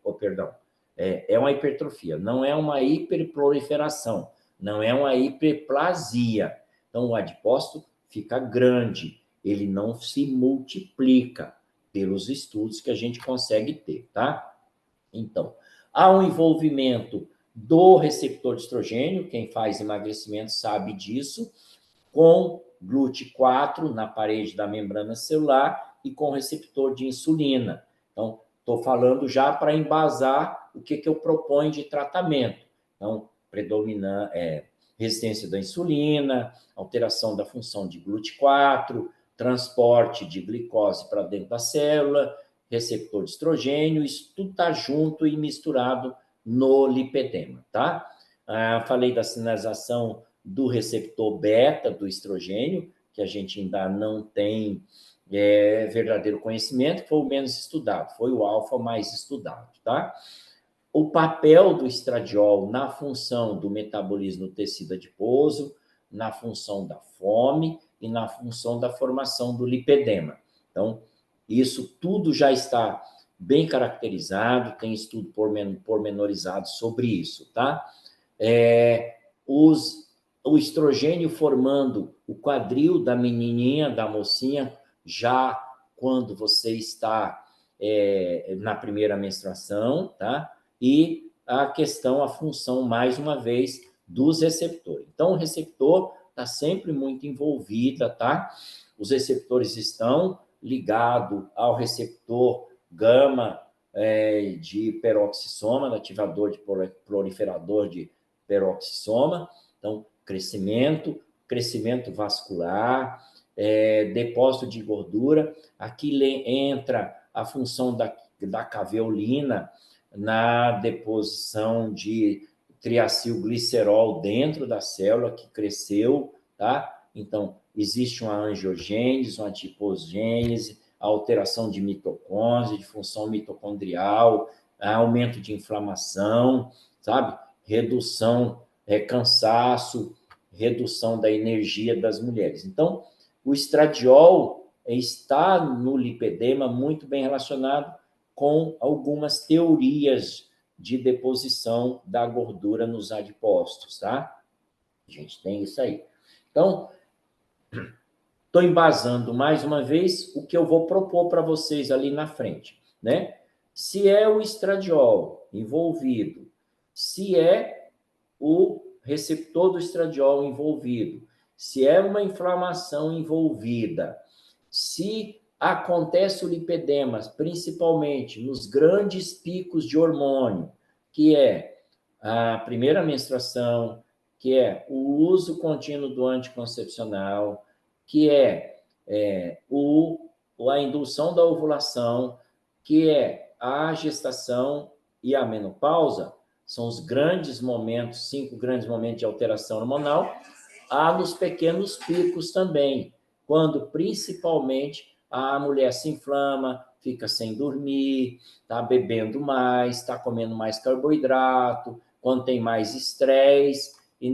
é uma hipertrofia, não é uma hiperproliferação, não é uma hiperplasia. Então, o adipócito fica grande, ele não se multiplica pelos estudos que a gente consegue ter, tá? Então, há um envolvimento do receptor de estrogênio, quem faz emagrecimento sabe disso, com GLUT4 na parede da membrana celular e com receptor de insulina. Então, estou falando já para embasar o que eu proponho de tratamento. Então, resistência da insulina, alteração da função de GLUT4, transporte de glicose para dentro da célula, receptor de estrogênio, isso tudo está junto e misturado no lipedema, tá? Falei da sinalização do receptor beta do estrogênio, que a gente ainda não tem verdadeiro conhecimento, foi o menos estudado, foi o alfa mais estudado, tá? O papel do estradiol na função do metabolismo do tecido adiposo, na função da fome e na função da formação do lipedema. Então, isso tudo já está bem caracterizado, tem estudo pormenorizado sobre isso, tá? O estrogênio formando o quadril da menininha, da mocinha, já quando você está na primeira menstruação, tá? E a função, mais uma vez, dos receptores. Então, o receptor está sempre muito envolvida, tá? Os receptores estão ligados ao receptor gama de peroxissoma, ativador de proliferador de peroxissoma. Então, crescimento vascular, depósito de gordura. Aqui entra a função da caveolina na deposição de triacilglicerol dentro da célula que cresceu, tá? Então, existe uma angiogênese, uma adipogênese, alteração de mitocôndria, de função mitocondrial, aumento de inflamação, sabe? Redução, cansaço, redução da energia das mulheres. Então, o estradiol está no lipedema muito bem relacionado com algumas teorias de deposição da gordura nos adipócitos, tá? A gente tem isso aí. Então, estou embasando mais uma vez o que eu vou propor para vocês ali na frente, né? Se é o estradiol envolvido, se é o receptor do estradiol envolvido, se é uma inflamação envolvida, se acontece o lipedema, principalmente nos grandes picos de hormônio, que é a primeira menstruação, que é o uso contínuo do anticoncepcional, que a indução da ovulação, que é a gestação e a menopausa, são os grandes momentos, 5 grandes momentos de alteração hormonal. Há nos pequenos picos também, quando principalmente a mulher se inflama, fica sem dormir, está bebendo mais, está comendo mais carboidrato, quando tem mais estresse, e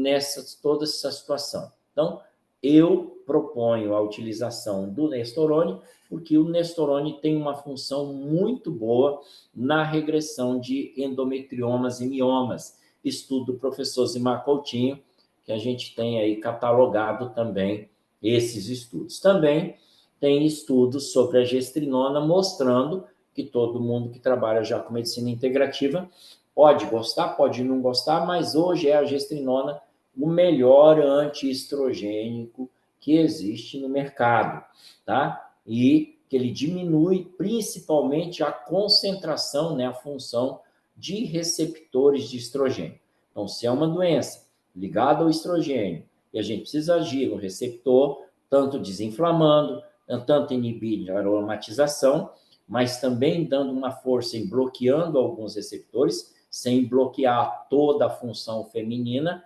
toda essa situação. Então, eu proponho a utilização do Nestorone, porque o Nestorone tem uma função muito boa na regressão de endometriomas e miomas. Estudo do professor Zimar Coutinho, que a gente tem aí catalogado também esses estudos. Também tem estudos sobre a gestrinona mostrando que todo mundo que trabalha já com medicina integrativa pode gostar, pode não gostar, mas hoje é a gestrinona o melhor antiestrogênico que existe no mercado, tá? E que ele diminui principalmente a concentração, né, a função de receptores de estrogênio. Então, se é uma doença ligada ao estrogênio e a gente precisa agir no receptor, tanto desinflamando, tanto inibindo a aromatização, mas também dando uma força em bloqueando alguns receptores, sem bloquear toda a função feminina,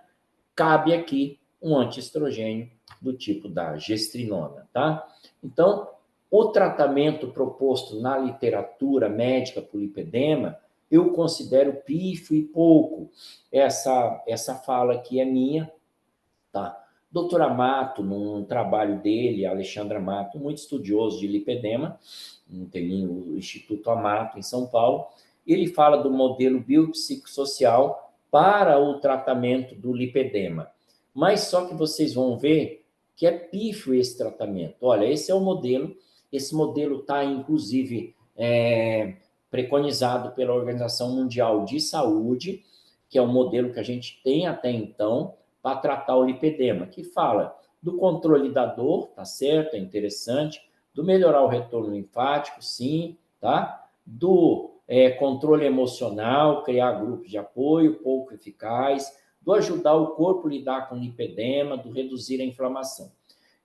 cabe aqui um antiestrogênio do tipo da gestrinona, tá? Então, o tratamento proposto na literatura médica para o lipedema, eu considero pífio e pouco. Essa fala aqui é minha, tá? Doutor Amato, num trabalho dele, Alexandre Amato, muito estudioso de lipedema, tem o Instituto Amato, em São Paulo, ele fala do modelo biopsicossocial para o tratamento do lipedema. Mas só que vocês vão ver que é pífio esse tratamento. Olha, esse é o modelo, esse modelo está, inclusive, preconizado pela Organização Mundial de Saúde, que é o modelo que a gente tem até então, para tratar o lipedema, que fala do controle da dor, tá certo, é interessante, do melhorar o retorno linfático, sim, tá? Do controle emocional, criar grupos de apoio pouco eficaz, do ajudar o corpo a lidar com o lipedema, do reduzir a inflamação.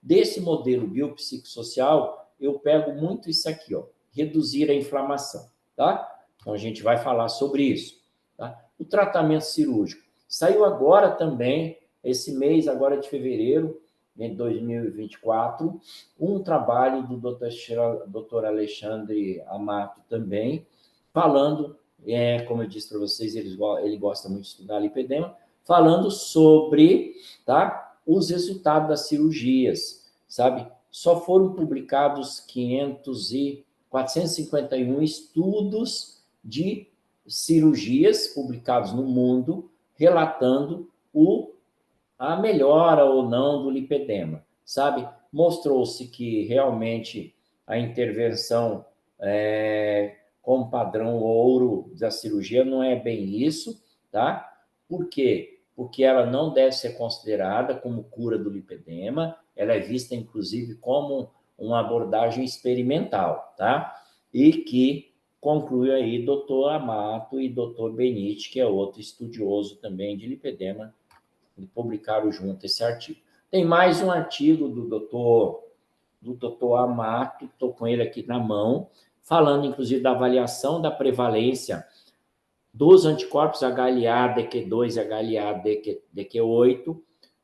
Desse modelo biopsicossocial, eu pego muito isso aqui, ó, reduzir a inflamação, tá? Então, a gente vai falar sobre isso, tá? O tratamento cirúrgico. Saiu agora também, esse mês, agora de fevereiro, em 2024, um trabalho do Dr. Alexandre Amato também, falando, como eu disse para vocês, ele gosta muito de estudar lipedema, falando sobre, tá, os resultados das cirurgias, sabe? Só foram publicados 451 estudos de cirurgias publicados no mundo, relatando a melhora ou não do lipedema, sabe? Mostrou-se que realmente a intervenção com padrão ouro da cirurgia não é bem isso, tá? Por quê? Porque ela não deve ser considerada como cura do lipedema, ela é vista, inclusive, como uma abordagem experimental, tá? E que conclui aí doutor Amato e doutor Benite, que é outro estudioso também de lipedema, e publicaram junto esse artigo. Tem mais um artigo do doutor Amato, estou com ele aqui na mão, falando, inclusive, da avaliação da prevalência dos anticorpos HLA-DQ2 e HLA-DQ8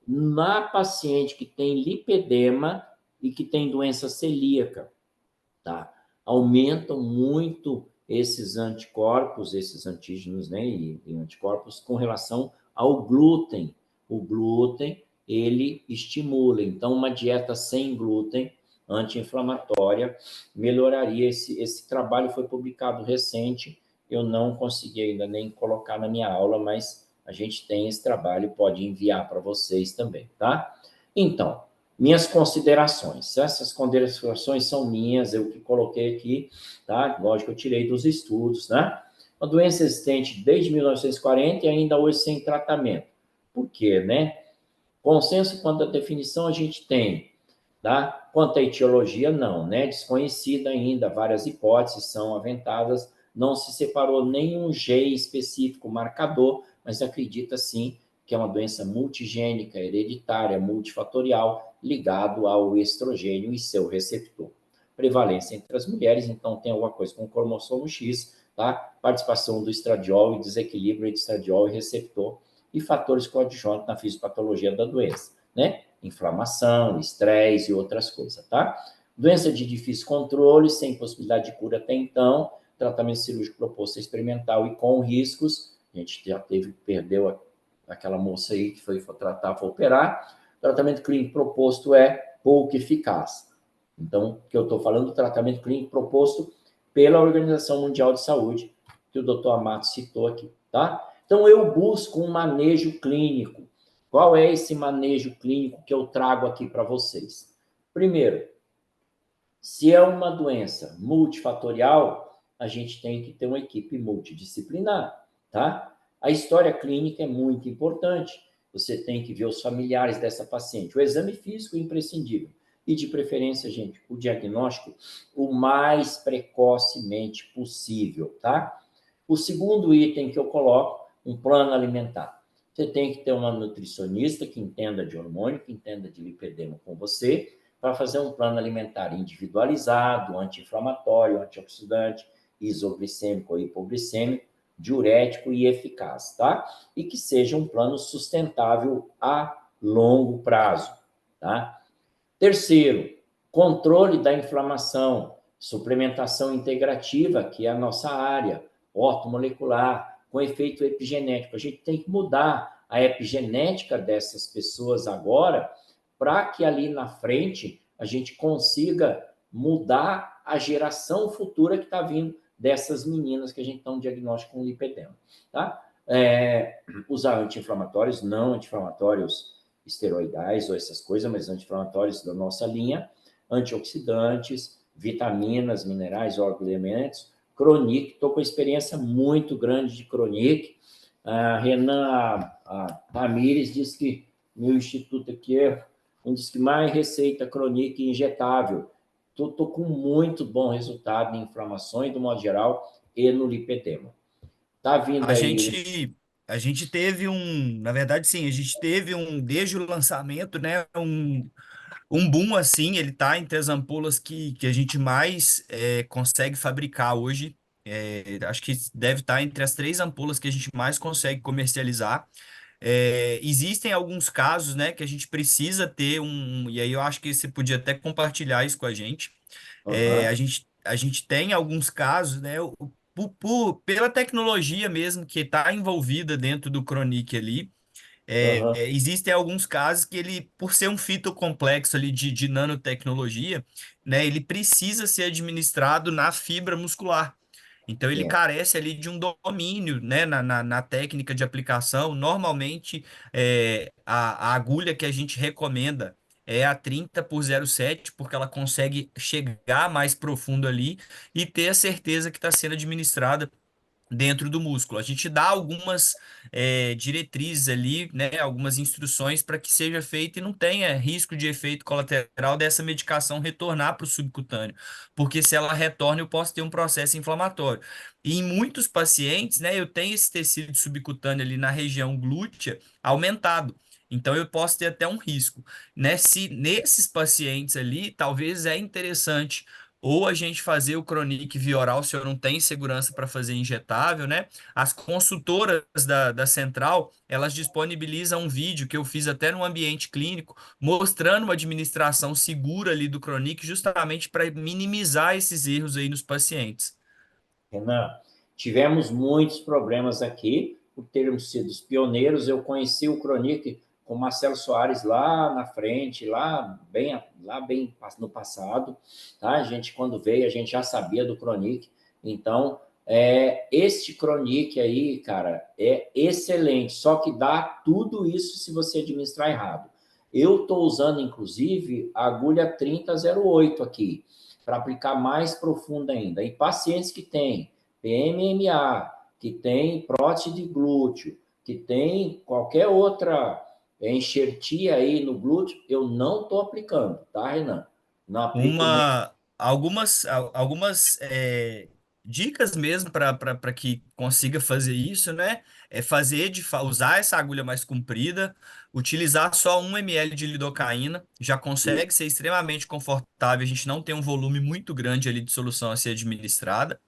na paciente que tem lipedema e que tem doença celíaca, tá? Aumentam muito esses anticorpos, esses antígenos, né, e anticorpos com relação ao glúten. O glúten, ele estimula. Então, uma dieta sem glúten, anti-inflamatória, melhoraria. Esse trabalho foi publicado recente, eu não consegui ainda nem colocar na minha aula, mas a gente tem esse trabalho, pode enviar para vocês também, tá? Então, minhas considerações. Essas considerações são minhas, eu que coloquei aqui, tá? Lógico, eu tirei dos estudos, né? Uma doença existente desde 1940 e ainda hoje sem tratamento. Por quê, né? Consenso quanto à definição a gente tem, tá? Quanto à etiologia, não, né? Desconhecida ainda, várias hipóteses são aventadas, não se separou nenhum gene específico marcador, mas acredita sim que é uma doença multigênica, hereditária, multifatorial, ligado ao estrogênio e seu receptor. Prevalência entre as mulheres, então tem alguma coisa com o cromossomo X, tá? Participação do estradiol e desequilíbrio entre estradiol e receptor e fatores coadjuvantes na fisiopatologia da doença, né? Inflamação, estresse e outras coisas, tá? Doença de difícil controle, sem possibilidade de cura até então, tratamento cirúrgico proposto experimental e com riscos, a gente já perdeu aquela moça aí que foi tratar, foi operar, o tratamento clínico proposto é pouco eficaz. Então, o que eu estou falando do tratamento clínico proposto pela Organização Mundial de Saúde, que o doutor Amato citou aqui, tá? Então, eu busco um manejo clínico. Qual é esse manejo clínico que eu trago aqui para vocês? Primeiro, se é uma doença multifatorial, a gente tem que ter uma equipe multidisciplinar, tá? A história clínica é muito importante. Você tem que ver os familiares dessa paciente. O exame físico é imprescindível. E, de preferência, gente, o diagnóstico o mais precocemente possível, tá? O segundo item que eu coloco, um plano alimentar. Você tem que ter uma nutricionista que entenda de hormônio, que entenda de lipedema com você, para fazer um plano alimentar individualizado, anti-inflamatório, antioxidante, isoglicêmico ou hipoglicêmico, diurético e eficaz, tá? E que seja um plano sustentável a longo prazo, tá? Terceiro, controle da inflamação, suplementação integrativa, que é a nossa área, ortomolecular, com efeito epigenético. A gente tem que mudar a epigenética dessas pessoas agora, para que ali na frente a gente consiga mudar a geração futura que está vindo dessas meninas que a gente tem um diagnóstico com lipedema, tá? Usar anti-inflamatórios, não anti-inflamatórios esteroidais ou essas coisas, mas anti-inflamatórios da nossa linha, antioxidantes, vitaminas, minerais, elementos, Chronic, estou com experiência muito grande de Chronic. A Renan Ramires diz que meu instituto aqui é um dos que mais receita Chronic injetável. Estou com muito bom resultado em inflamações, do modo geral, e no lipedema. Está vindo A aí. gente, a gente teve na verdade, sim, a gente teve desde o lançamento, né, um boom assim, ele tá entre as ampolas que a gente mais consegue fabricar hoje. Acho que deve estar entre as três ampolas que a gente mais consegue comercializar. Existem alguns casos, né, que a gente precisa ter e aí eu acho que você podia até compartilhar isso com a gente. Aham, A gente tem alguns casos, né, pela tecnologia mesmo que está envolvida dentro do Chronic ali. aham, Existem alguns casos que ele, por ser um fitocomplexo ali de nanotecnologia, né, ele precisa ser administrado na fibra muscular. Então, ele é. carece ali de um domínio, né, na técnica de aplicação. Normalmente, a agulha que a gente recomenda é a 30 por 07, porque ela consegue chegar mais profundo ali e ter a certeza que está sendo administrada dentro do músculo. A gente dá algumas diretrizes ali, né, algumas instruções para que seja feito e não tenha risco de efeito colateral dessa medicação retornar para o subcutâneo, porque se ela retorna, eu posso ter um processo inflamatório. E em muitos pacientes, né, eu tenho esse tecido subcutâneo ali na região glútea aumentado. Então eu posso ter até um risco, né? Se nesses pacientes ali, talvez é interessante ou a gente fazer o Chronic via oral se eu não tenho segurança para fazer injetável, né? As consultoras da Central, elas disponibilizam um vídeo que eu fiz até no ambiente clínico, mostrando uma administração segura ali do Chronic, justamente para minimizar esses erros aí nos pacientes. Renan, tivemos muitos problemas aqui, por termos sido os pioneiros. Eu conheci o Chronic com Marcelo Soares lá na frente, lá bem no passado, tá? A gente, quando veio, a gente já sabia do Chronic. Então, este Chronic aí, cara, é excelente, só que dá tudo isso se você administrar errado. Eu estou usando, inclusive, a agulha 3008 aqui, para aplicar mais profunda ainda. Em pacientes que têm PMMA, que tem prótese de glúteo, que tem qualquer outra enxertia aí no glúteo, eu não estou aplicando, tá, Renan? Não aplico nem. Algumas dicas mesmo para que consiga fazer isso, né? É usar essa agulha mais comprida, utilizar só 1 ml de lidocaína, já consegue ser extremamente confortável, a gente não tem um volume muito grande ali de solução a ser administrada.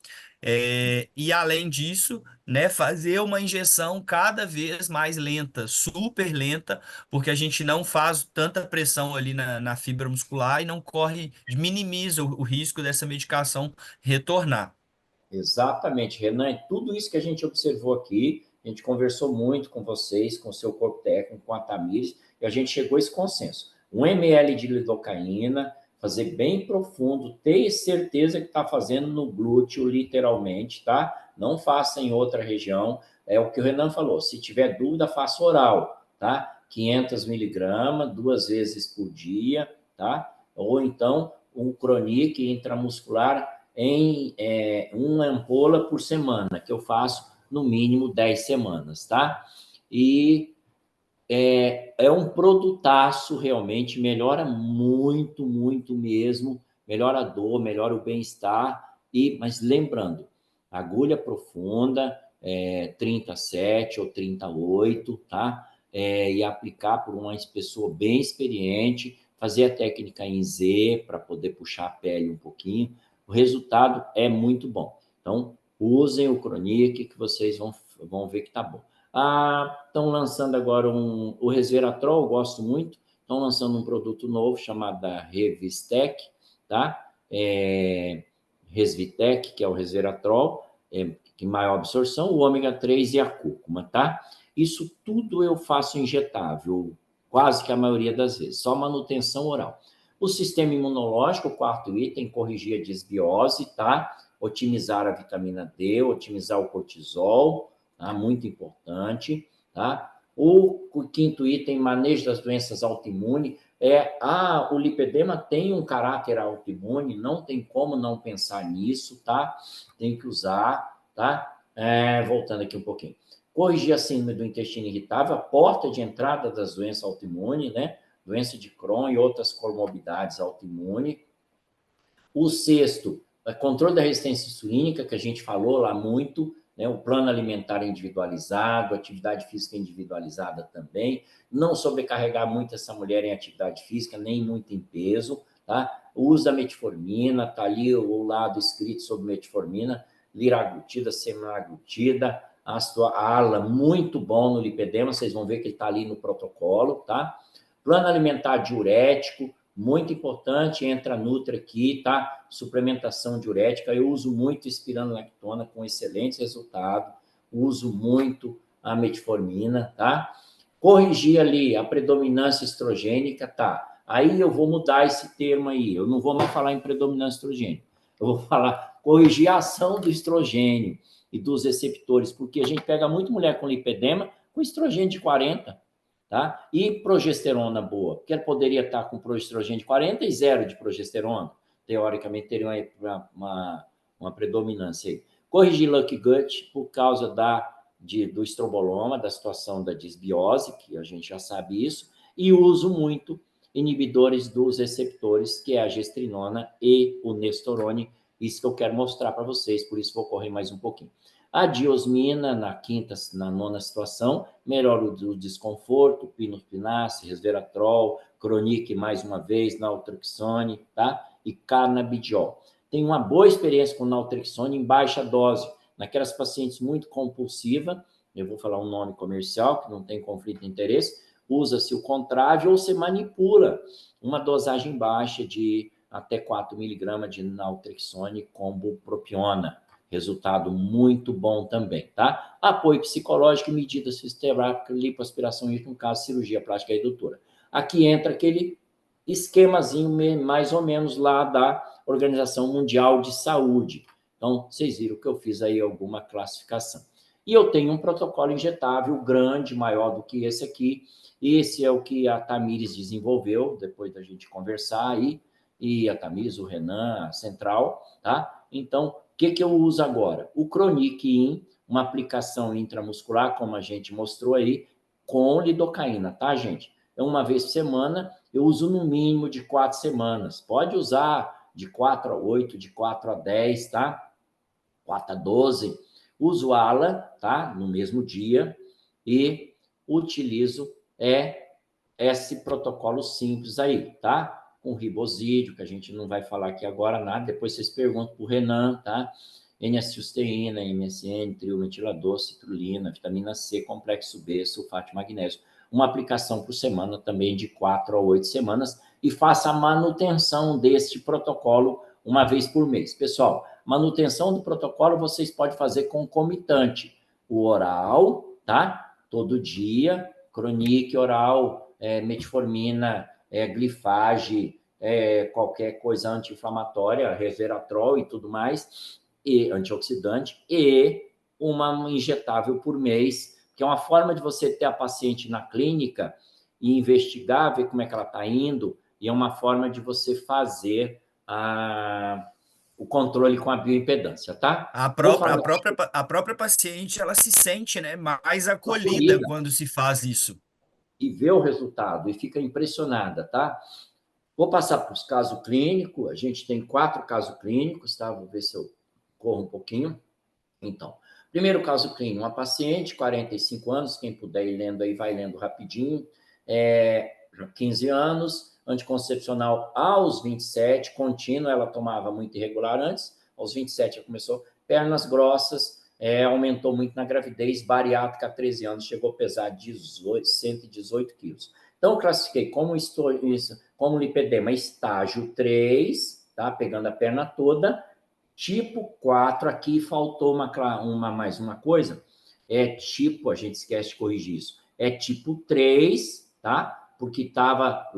E além disso, né, fazer uma injeção cada vez mais lenta, super lenta, porque a gente não faz tanta pressão ali na fibra muscular e não corre, minimiza o risco dessa medicação retornar. Exatamente, Renan, é tudo isso que a gente observou aqui, a gente conversou muito com vocês, com o seu corpo técnico, com a Tamires, e a gente chegou a esse consenso. 1 ml de lidocaína, fazer bem profundo, ter certeza que está fazendo no glúteo, literalmente, tá? Não faça em outra região. É o que o Renan falou, se tiver dúvida, faça oral, tá? 500 miligramas, 2 vezes por dia, tá? Ou então, um Chronic intramuscular em uma ampola por semana, que eu faço no mínimo 10 semanas, tá? E é um produtaço realmente, melhora muito, muito mesmo, melhora a dor, melhora o bem-estar, mas lembrando, agulha profunda, 37 ou 38, tá? E aplicar por uma pessoa bem experiente, fazer a técnica em Z para poder puxar a pele um pouquinho, o resultado é muito bom. Então, usem o Chronic que vocês vão ver que tá bom. Estão lançando agora o resveratrol, eu gosto muito. Estão lançando um produto novo chamado Revistec, tá? Resvitec, que é o resveratrol, que maior absorção, o ômega 3 e a cúrcuma, tá? Isso tudo eu faço injetável, quase que a maioria das vezes, só manutenção oral. O sistema imunológico, o quarto item, corrigir a desbiose, tá? Otimizar a vitamina D, otimizar o cortisol, tá? Muito importante, tá? O quinto item, manejo das doenças autoimunes, o lipedema tem um caráter autoimune, não tem como não pensar nisso, tá? Tem que usar, tá? Voltando aqui um pouquinho. Corrigir a síndrome do intestino irritável, a porta de entrada das doenças autoimunes, né? Doença de Crohn e outras comorbidades autoimunes. O sexto, controle da resistência insulínica, que a gente falou lá muito, né? O plano alimentar individualizado, atividade física individualizada também, não sobrecarregar muito essa mulher em atividade física, nem muito em peso, tá? O uso da metformina, tá ali o lado escrito sobre metformina, liraglutida, semaglutida, a ala muito bom no lipedema, vocês vão ver que ele está ali no protocolo, tá? Plano alimentar diurético, muito importante, entra a Nutra aqui, tá? Suplementação diurética, eu uso muito espironolactona com excelentes resultados, uso muito a metformina, tá? Corrigir ali a predominância estrogênica, tá? Aí eu vou mudar esse termo aí, eu não vou mais falar em predominância estrogênica, eu vou falar corrigir a ação do estrogênio e dos receptores, porque a gente pega muito mulher com lipedema com estrogênio de 40, tá? E progesterona boa, porque ela poderia estar com progesterogênio de 40 e zero de progesterona, teoricamente teria uma predominância aí. Corrigir Lucky Gut por causa do estroboloma, da situação da disbiose, que a gente já sabe isso, e uso muito inibidores dos receptores, que é a gestrinona e o nestorone, isso que eu quero mostrar para vocês, por isso vou correr mais um pouquinho. A diosmina, na nona situação, melhora o desconforto, pinospinace, resveratrol, Cronic, mais uma vez, naltrexone, tá? E cannabidiol. Tem uma boa experiência com naltrexone em baixa dose, naquelas pacientes muito compulsivas, eu vou falar um nome comercial, que não tem conflito de interesse, usa-se o contrário ou se manipula uma dosagem baixa de até 4 miligramas de naltrexone com bupropiona. Resultado muito bom também, tá? Apoio psicológico e medidas fisioterápicas, lipoaspiração, no caso, cirurgia plástica redutora. Aqui entra aquele esquemazinho mais ou menos lá da Organização Mundial de Saúde. Então, vocês viram que eu fiz aí alguma classificação. E eu tenho um protocolo injetável grande, maior do que esse aqui. Esse é o que a Tamires desenvolveu, depois da gente conversar aí, e a Tamires, o Renan, a Central, tá? Então, o que eu uso agora? O Cronic, uma aplicação intramuscular, como a gente mostrou aí, com lidocaína, tá, gente? Então, uma vez por semana, eu uso no mínimo de 4 semanas. Pode usar de 4 a 8, de 4 a 10, tá? 4 a 12. Uso ALA, tá? No mesmo dia. E utilizo esse protocolo simples aí, tá? Com ribosídeo, que a gente não vai falar aqui agora nada, depois vocês perguntam para o Renan, tá? N-acetilcisteína, MSM, triometilador, citrulina, vitamina C, complexo B, sulfato de magnésio. Uma aplicação por semana também de 4 a 8 semanas e faça a manutenção deste protocolo uma vez por mês. Pessoal, manutenção do protocolo vocês podem fazer concomitante. O oral, tá? Todo dia, Cronic oral, metformina, glifage, qualquer coisa anti-inflamatória, resveratrol e tudo mais, e antioxidante, e uma injetável por mês, que é uma forma de você ter a paciente na clínica e investigar, ver como é que ela está indo, e é uma forma de você fazer o controle com a bioimpedância, tá? A própria paciente, ela se sente, né, mais acolhida Acolhida. quando se faz isso. E vê o resultado e fica impressionada, tá? Vou passar para os casos clínicos. A gente tem 4 casos clínicos, tá? Vou ver se eu corro um pouquinho. Então, primeiro caso clínico, uma paciente, 45 anos, quem puder ir lendo aí, vai lendo rapidinho, 15 anos, anticoncepcional aos 27, contínua, ela tomava muito irregular antes, aos 27 ela começou, pernas grossas, aumentou muito na gravidez, bariátrica, 13 anos, chegou a pesar 118 quilos. Então, eu classifiquei como lipedema estágio 3, tá? Pegando a perna toda. Tipo 4, aqui faltou mais uma coisa, a gente esquece de corrigir isso, tipo 3, tá? Porque estava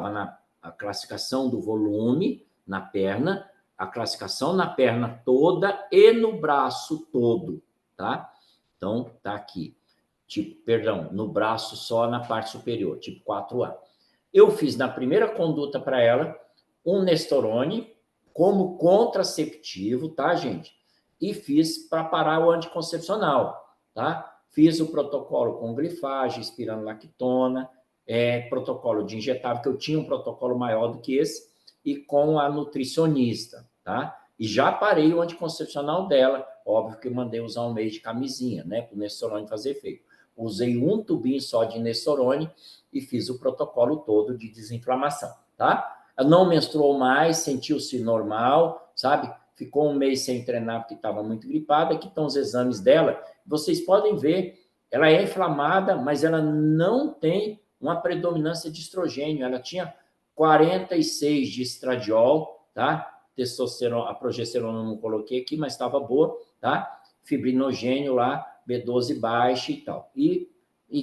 na a classificação do volume na perna, a classificação na perna toda e no braço todo, tá? Então, tá aqui. No braço só na parte superior, tipo 4A. Eu fiz na primeira conduta para ela um Nestorone como contraceptivo, tá, gente? E fiz para parar o anticoncepcional, tá? Fiz o protocolo com glifage, espironolactona, protocolo de injetável, que eu tinha um protocolo maior do que esse, e com a nutricionista, tá? E já parei o anticoncepcional dela, óbvio que eu mandei usar um mês de camisinha, né, para o Nestorone fazer efeito. Usei um tubinho só de Nestorone e fiz o protocolo todo de desinflamação, tá? Não menstruou mais, sentiu-se normal, sabe? ficou um mês sem treinar porque estava muito gripada. Aqui estão os exames dela. Vocês podem ver, ela é inflamada, mas ela não tem uma predominância de estrogênio. Ela tinha 46 de estradiol, tá? Testosterona, a progesterona não coloquei aqui, mas estava boa, tá? Fibrinogênio lá, B12 baixa e tal. E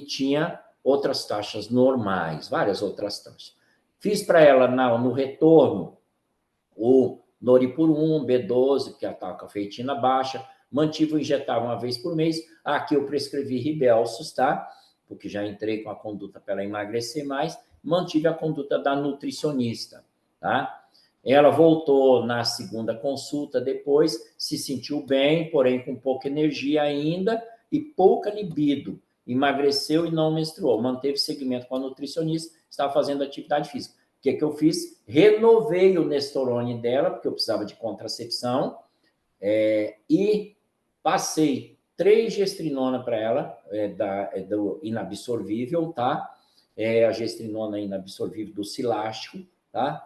tinha outras taxas normais, várias outras taxas. Fiz para ela no retorno o Noripurum, B12, que ataca a feitina baixa, mantive o injetável uma vez por mês. Aqui eu prescrevi Ribelsus, tá? Porque já entrei com a conduta para ela emagrecer mais. Mantive a conduta da nutricionista, tá? Ela voltou na segunda consulta depois, se sentiu bem, porém com pouca energia ainda e pouca libido. Emagreceu e não menstruou. Manteve segmento com a nutricionista, estava fazendo atividade física. O que eu fiz? Renovei o Nestorone dela, porque eu precisava de contracepção, e passei 3 gestrinona para ela, do inabsorvível, tá? A gestrinona inabsorvível do Silástico, tá?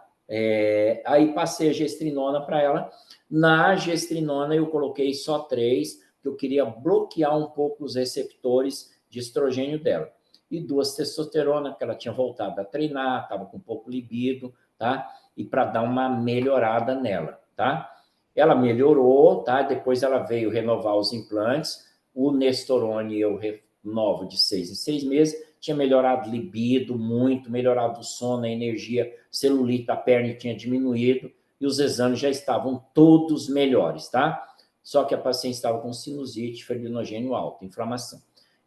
Aí passei a gestrinona para ela. Na gestrinona eu coloquei só 3, porque eu queria bloquear um pouco os receptores de estrogênio dela. E 2 testosterona, porque ela tinha voltado a treinar, estava com pouco libido, tá? E para dar uma melhorada nela, tá? Ela melhorou, tá? Depois ela veio renovar os implantes. O Nestorone eu renovo de 6 em 6 meses. Tinha melhorado libido muito, melhorado o sono, a energia, celulite da perna tinha diminuído e os exames já estavam todos melhores, tá? Só que a paciente estava com sinusite, fibrinogênio alto, inflamação.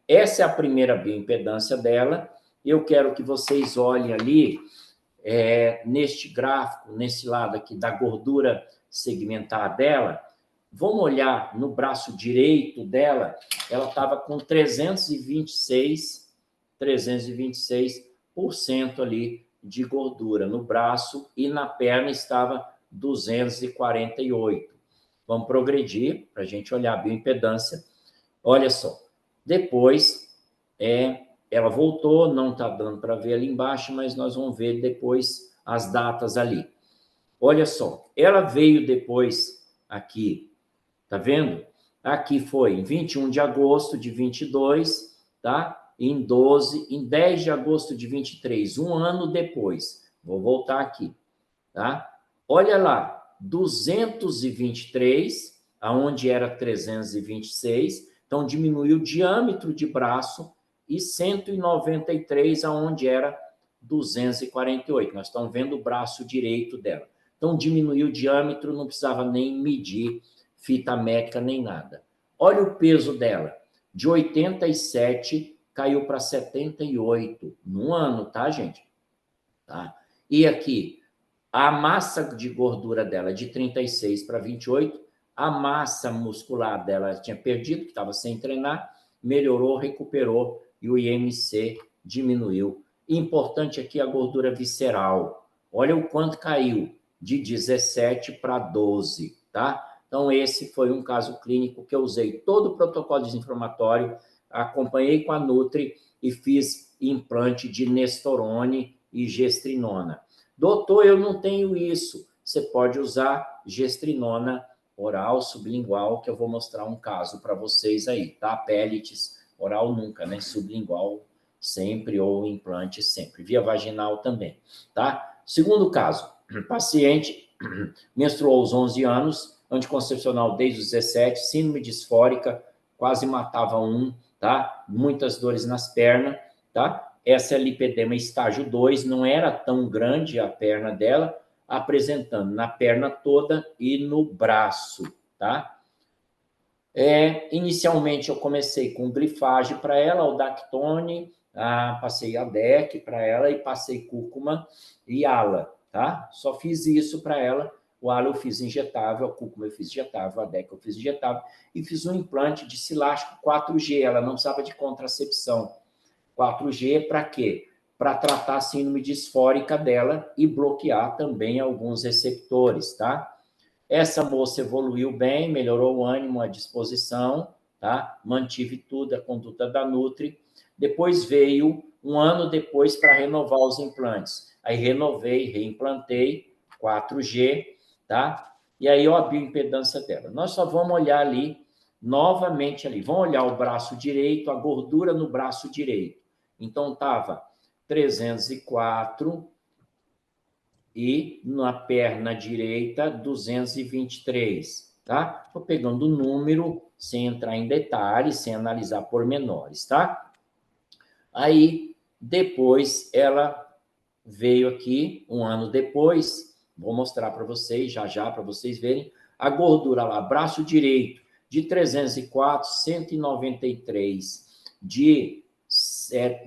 Essa é a primeira bioimpedância dela. Eu quero que vocês olhem ali, neste gráfico, nesse lado aqui da gordura segmentar dela. Vamos olhar no braço direito dela, ela estava com 326% ali de gordura no braço e na perna estava 248. Vamos progredir para a gente olhar a bioimpedância. Olha só, depois ela voltou, não está dando para ver ali embaixo, mas nós vamos ver depois as datas ali. Olha só, ela veio depois aqui, tá vendo? Aqui foi em 21 de agosto de 22, tá? Em 10 de agosto de 23, um ano depois. Vou voltar aqui, tá? Olha lá, 223, aonde era 326, então diminuiu o diâmetro de braço, e 193, aonde era 248. Nós estamos vendo o braço direito dela. Então diminuiu o diâmetro, não precisava nem medir fita métrica nem nada. Olha o peso dela, de 87 caiu para 78 num ano, tá, gente? Tá? E aqui, a massa de gordura dela de 36 para 28, a massa muscular dela tinha perdido, que estava sem treinar, melhorou, recuperou e o IMC diminuiu. Importante aqui a gordura visceral. Olha o quanto caiu, de 17 para 12, tá? Então, esse foi um caso clínico que eu usei todo o protocolo desinflamatório, acompanhei com a Nutri e fiz implante de Nestorone e gestrinona. Doutor, eu não tenho isso. Você pode usar gestrinona oral sublingual, que eu vou mostrar um caso para vocês aí, tá? Pellets, oral nunca, né? Sublingual sempre ou implante sempre. Via vaginal também, tá? Segundo caso, paciente menstruou aos 11 anos, anticoncepcional desde os 17, síndrome disfórica, quase matava um, tá? Muitas dores nas pernas, tá? Essa é a lipedema estágio 2, não era tão grande a perna dela, apresentando na perna toda e no braço, tá? Inicialmente eu comecei com glifage para ela, o Dactone, passei a DEC para ela e passei cúrcuma e ala, tá? Só fiz isso para ela. O ala eu fiz injetável, a cúrcuma eu fiz injetável, a DEC eu fiz injetável e fiz um implante de Silástico 4G, ela não precisava de contracepção. 4G para quê? Para tratar a síndrome disfórica dela e bloquear também alguns receptores, tá? Essa moça evoluiu bem, melhorou o ânimo, a disposição, tá? Mantive tudo, a conduta da Nutri. Depois veio, um ano depois, para renovar os implantes. Aí renovei, reimplantei, 4G, tá? E aí, ó, a bioimpedância dela. Nós só vamos olhar ali, novamente ali. Vamos olhar o braço direito, a gordura no braço direito. Então, estava 304 e na perna direita, 223, tá? Estou pegando o número, sem entrar em detalhes, sem analisar pormenores, tá? Aí, depois, ela veio aqui, um ano depois, vou mostrar para vocês, já, para vocês verem, a gordura lá, braço direito, de 304, 193, de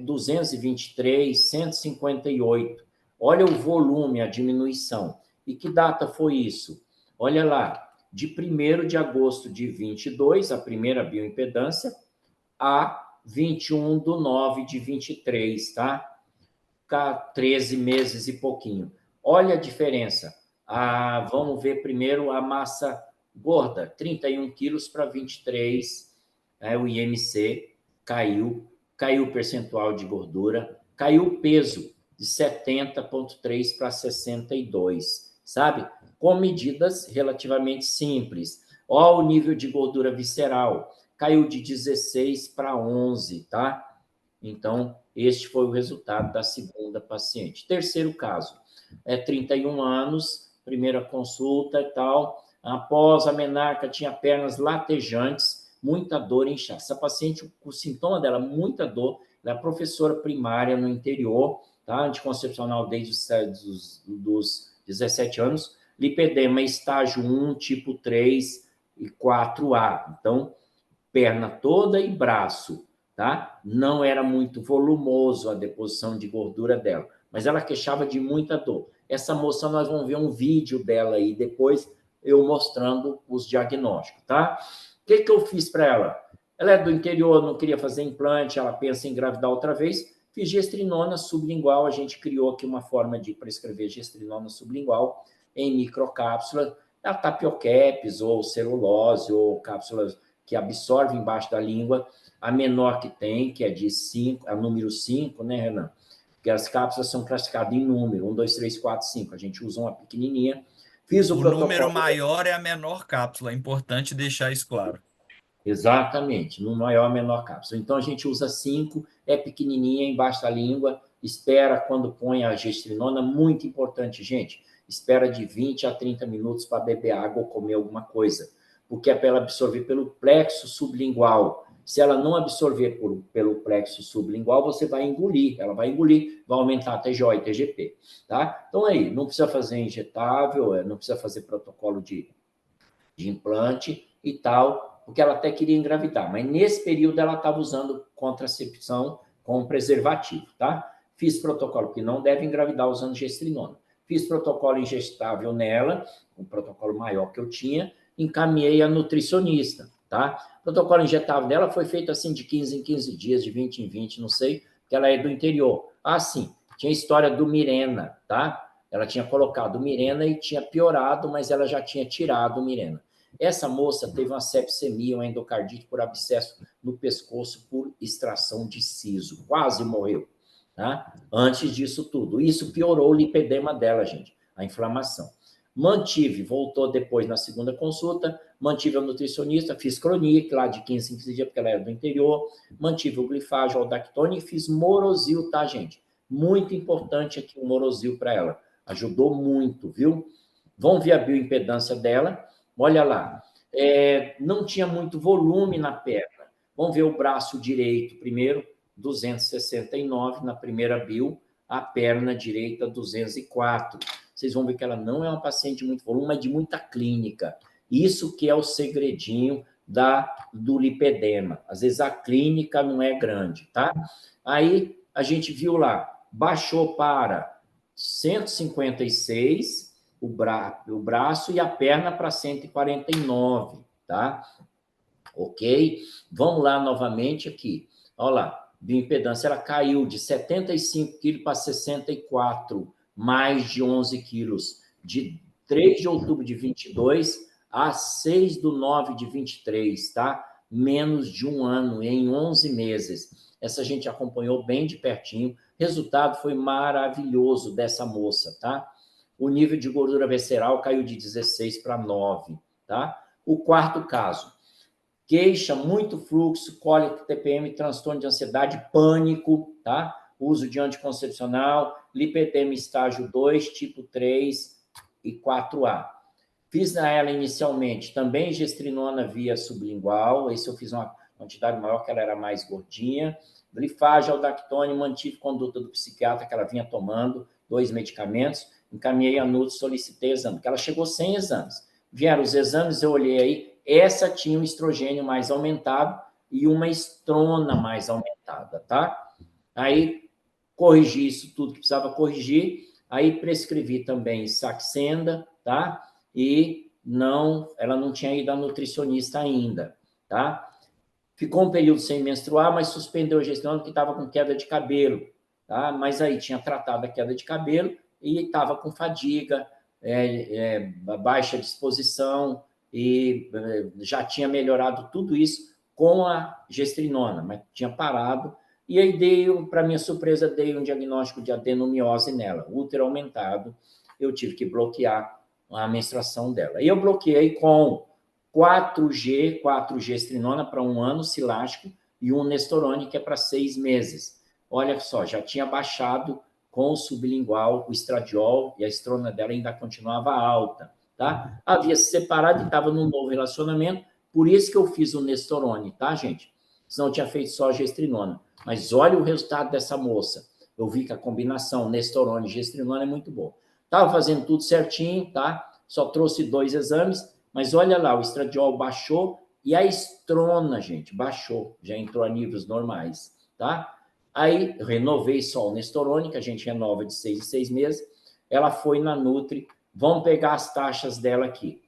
223, 158. Olha o volume, a diminuição. E que data foi isso? Olha lá, de 1º de agosto de 22, a primeira bioimpedância, a 21/9 de 23, tá? 13 meses e pouquinho. Olha a diferença. Vamos ver primeiro a massa gorda, 31 quilos para 23, o IMC caiu o percentual de gordura, caiu o peso de 70,3 para 62, sabe? Com medidas relativamente simples. Olha o nível de gordura visceral, caiu de 16 para 11, tá? Então, este foi o resultado da segunda paciente. Terceiro caso, 31 anos, primeira consulta e tal. Após a menarca, tinha pernas latejantes, muita dor e inchaço. Essa paciente, o sintoma dela, muita dor, ela é professora primária no interior, tá? Anticoncepcional desde dos 17 anos, lipedema estágio 1, tipo 3 e 4A. Então, perna toda e braço, tá? Não era muito volumoso a deposição de gordura dela, mas ela queixava de muita dor. Essa moça, nós vamos ver um vídeo dela aí depois, eu mostrando os diagnósticos, tá? O que eu fiz para ela? Ela é do interior, não queria fazer implante, ela pensa em engravidar outra vez. Fiz gestrinona sublingual, a gente criou aqui uma forma de prescrever gestrinona sublingual em microcápsulas, a tapiocaps, ou celulose, ou cápsulas que absorve embaixo da língua, a menor que tem, que é de 5, a número 5, né, Renan? Porque as cápsulas são classificadas em número, 1, 2, 3, 4, 5. A gente usa uma pequenininha. Fiz o O número protocolo. maior é a menor cápsula, é importante deixar isso claro. Exatamente, no maior, menor cápsula. Então, a gente usa 5, é pequenininha, embaixo da língua, espera quando põe a gestrinona, muito importante, gente, espera de 20 a 30 minutos para beber água ou comer alguma coisa, porque é para ela absorver pelo plexo sublingual. Se ela não absorver pelo plexo sublingual, você vai engolir, ela vai engolir, vai aumentar a TGO e TGP, tá? Então, aí, não precisa fazer injetável, não precisa fazer protocolo de implante e tal, porque ela até queria engravidar, mas nesse período ela estava usando contracepção com preservativo, tá? Fiz protocolo, porque não deve engravidar usando gestrinona. Fiz protocolo injetável nela, um protocolo maior que eu tinha, encaminhei a nutricionista, tá? O protocolo injetável dela foi feito assim de 15 em 15 dias, de 20 em 20, não sei, porque ela é do interior. Ah, sim, tinha a história do Mirena, tá? Ela tinha colocado Mirena e tinha piorado, mas ela já tinha tirado Mirena. Essa moça teve uma sepsemia, uma endocardite por abscesso no pescoço por extração de siso. Quase morreu, tá? Antes disso tudo. Isso piorou o lipedema dela, gente, a inflamação. Mantive, voltou depois na segunda consulta, mantive a nutricionista, fiz Chronic lá de 15 em 15 dias, porque ela era do interior, mantive o glifage, o Aldactone e fiz Morosil, tá, gente? Muito importante aqui o Morosil para ela. Ajudou muito, viu? Vamos ver a bioimpedância dela. Olha lá, não tinha muito volume na perna. Vamos ver o braço direito primeiro, 269 na primeira bio, a perna direita 204. Vocês vão ver que ela não é uma paciente de muito volume, mas de muita clínica. Isso que é o segredinho do lipedema. Às vezes a clínica não é grande, tá? Aí a gente viu lá, baixou para 156 o braço e a perna para 149, tá? Ok? Vamos lá novamente aqui. Olha lá, bioimpedância, ela caiu de 75 quilos para 64, mais de 11 quilos, de 3 de outubro de 22 a 6/9 de 23, tá? Menos de um ano, em 11 meses. Essa a gente acompanhou bem de pertinho. Resultado foi maravilhoso dessa moça, tá? o nível de gordura visceral caiu de 16 para 9, tá? O quarto caso, queixa, muito fluxo, cólica, TPM, transtorno de ansiedade, pânico, tá? Uso de anticoncepcional, lipedema estágio 2, tipo 3 e 4A. Fiz na ela inicialmente também gestrinona via sublingual, esse eu fiz uma quantidade maior, que ela era mais gordinha. Glifage, aldactone, mantive conduta do psiquiatra que ela vinha tomando, 2 medicamentos, encaminhei a NUTS, solicitei exame, porque ela chegou sem exames. Vieram os exames, eu olhei aí, essa tinha um estrogênio mais aumentado e uma estrona mais aumentada, tá? Aí, corrigi isso tudo que precisava corrigir, aí prescrevi também Saxenda, tá? E ela não tinha ido à nutricionista ainda, tá? Ficou um período sem menstruar, mas suspendeu a gestão porque estava com queda de cabelo, tá? Mas aí tinha tratado a queda de cabelo e estava com fadiga, baixa disposição e já tinha melhorado tudo isso com a gestrinona, mas tinha parado. E aí para minha surpresa, dei um diagnóstico de adenomiose nela, útero aumentado. Eu tive que bloquear a menstruação dela. E eu bloqueei com 4G gestrinona para 1 ano, silástico, e um Nestorone, que é para 6 meses. Olha só, já tinha baixado com o sublingual, o estradiol, e a estrona dela ainda continuava alta, tá? Havia se separado e estava num novo relacionamento, por isso que eu fiz o Nestorone, tá, gente? Senão eu tinha feito só a gestrinona. Mas olha o resultado dessa moça. Eu vi que a combinação Nestorone e gestrinona é muito boa. Estava fazendo tudo certinho, tá? Só trouxe 2 exames, mas olha lá, o estradiol baixou e a estrona, gente, baixou, já entrou a níveis normais, tá? Aí, renovei só o Nestorone, que a gente renova de 6 em 6 meses. Ela foi na Nutri. Vamos pegar as taxas dela aqui.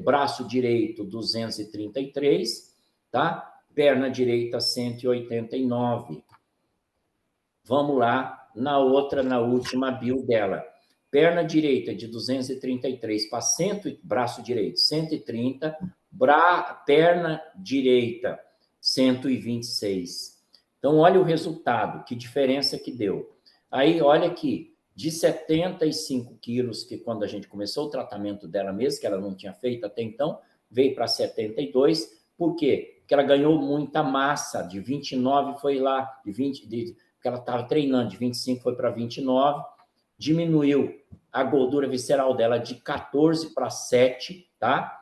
Braço direito, 233, tá? Perna direita, 189. Vamos lá, na última bio dela. Perna direita de 233 para braço direito, 130, perna direita, 126. Então, olha o resultado, que diferença que deu. Aí, olha aqui, de 75 quilos, que quando a gente começou o tratamento dela mesmo, que ela não tinha feito até então, veio para 72. Por quê? Porque ela ganhou muita massa, de 29 foi lá, porque ela estava treinando, de 25 foi para 29, diminuiu a gordura visceral dela de 14 para 7, tá?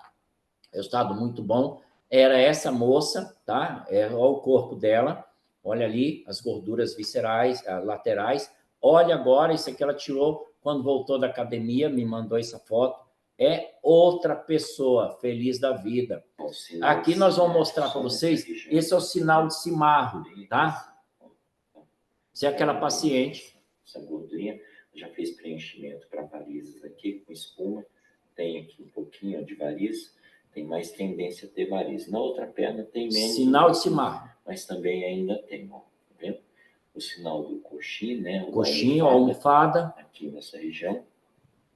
Resultado muito bom. Era essa moça, tá? Olha o corpo dela, olha ali as gorduras viscerais, laterais. Olha agora, isso aqui ela tirou quando voltou da academia, me mandou essa foto. É outra pessoa, feliz da vida. Aqui nós vamos mostrar para vocês, esse é o sinal de cimarro, tá? Se é aquela paciente. Essa gordurinha já fez preenchimento para varizes aqui com espuma, tem aqui um pouquinho de variz, tem mais tendência a ter variz. Na outra perna tem menos. Sinal de cimarro. Mas também ainda tem, ó, tá vendo? O sinal do coxim, né? Coxinho, almofada. Aqui nessa região.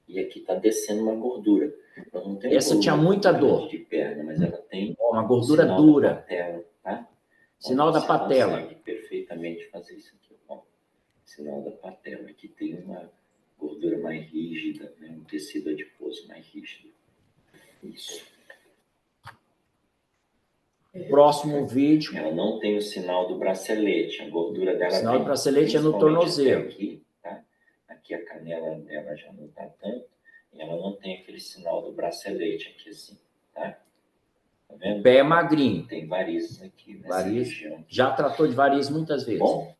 E aqui tá descendo uma gordura. Então, não tem essa tinha muita dor. De perna, mas ela tem uma gordura dura. Da patela, tá? Sinal da patela. Consegue perfeitamente fazer isso aqui, ó. Sinal da patela. Aqui tem uma gordura mais rígida, né? Um tecido adiposo mais rígido. Isso. Próximo vídeo. Ela não tem o sinal do bracelete, a gordura dela. O sinal do bracelete é no tornozelo. Aqui, tá? Aqui a canela dela já não tá tanto, e ela não tem aquele sinal do bracelete aqui assim, tá? Tá vendo? Pé magrinho. Tem varizes aqui nessa variz. região. Já tratou de varizes muitas vezes. Bom.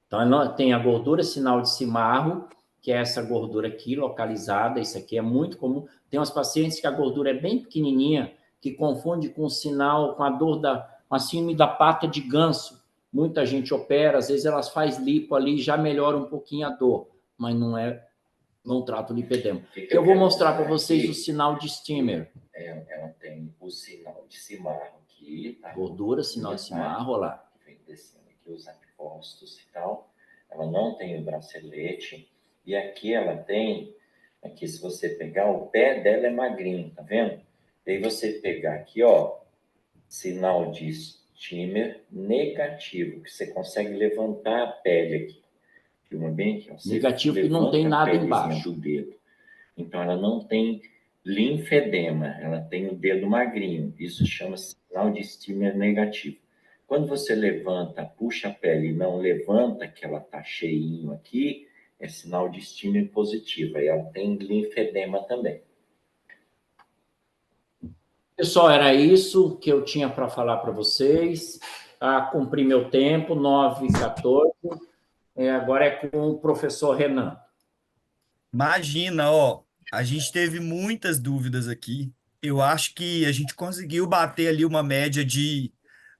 Então, tem a gordura sinal de cimarro, que é essa gordura aqui localizada. Isso aqui é muito comum. Tem umas pacientes que a gordura é bem pequenininha, que confunde com o sinal, com a dor com a síndrome da pata de ganso. Muita gente opera, às vezes elas faz lipo ali e já melhora um pouquinho a dor, mas não trata o lipedema. Eu vou mostrar para vocês aqui o sinal de Stimmer. Ela tem o sinal de cimarro aqui. Tá? Gordura, sinal de cimarro, olha lá. Vem descendo aqui os apostos e tal. Ela não tem o bracelete. E aqui ela tem, aqui se você pegar, o pé dela é magrinho, tá vendo? E aí você pegar aqui, ó, sinal de Stimmer negativo, que você consegue levantar a pele aqui. Filma bem aqui, ó. Você Negativo que não tem levanta a nada pelezinha embaixo. do dedo. Então, ela não tem linfedema, ela tem o dedo magrinho. Isso chama-se sinal de estímulo negativo. Quando você levanta, puxa a pele e não levanta, que ela está cheinho aqui, é sinal de estímulo positivo. Aí ela tem linfedema também. Pessoal, era isso que eu tinha para falar para vocês. Cumpri meu tempo, 9h14. Agora é com o professor Renan. Imagina, ó, a gente teve muitas dúvidas aqui. Eu acho que a gente conseguiu bater ali uma média de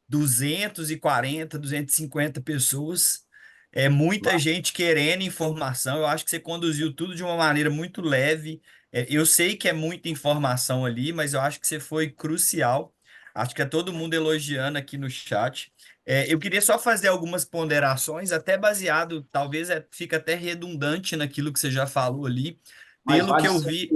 240, 250 pessoas. É muita gente querendo informação. Eu acho que você conduziu tudo de uma maneira muito leve. Eu sei que é muita informação ali, mas eu acho que você foi crucial. Acho que é todo mundo elogiando aqui no chat. Eu queria só fazer algumas ponderações, até baseado, talvez fica até redundante naquilo que você já falou ali. Mas Pelo que vale eu ser. vi,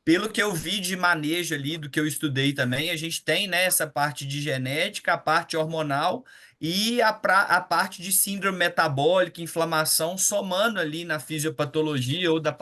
pelo que eu vi de manejo ali, do que eu estudei também, a gente tem, né, essa parte de genética, a parte hormonal e a parte de síndrome metabólica, inflamação, somando ali na fisiopatologia ou da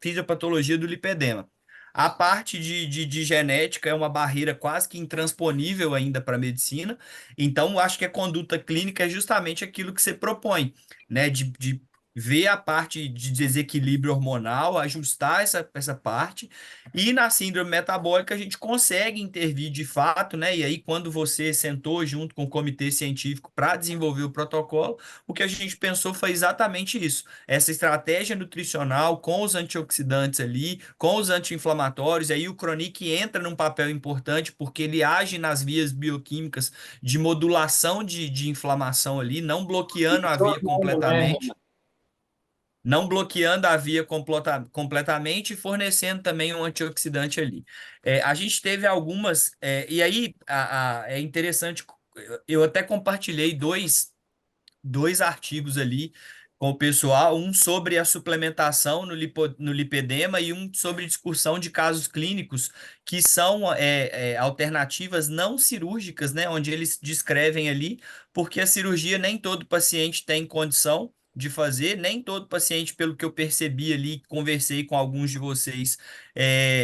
fisiopatologia do lipedema. A parte de genética é uma barreira quase que intransponível ainda para a medicina, então eu acho que a conduta clínica é justamente aquilo que você propõe, né, de ver a parte de desequilíbrio hormonal, ajustar essa parte, e na síndrome metabólica a gente consegue intervir de fato, né? E aí, quando você sentou junto com o comitê científico para desenvolver o protocolo, o que a gente pensou foi exatamente isso: essa estratégia nutricional com os antioxidantes ali, com os anti-inflamatórios, aí o Chronic entra num papel importante porque ele age nas vias bioquímicas de modulação de inflamação ali, não bloqueando a via Né? completamente, não bloqueando a via completamente e fornecendo também um antioxidante ali. A gente teve algumas, e aí é interessante, eu até compartilhei dois artigos ali com o pessoal, um sobre a suplementação no lipedema e um sobre discussão de casos clínicos que são alternativas não cirúrgicas, né, onde eles descrevem ali, porque a cirurgia nem todo paciente tem condição de fazer, nem todo paciente, pelo que eu percebi ali, conversei com alguns de vocês,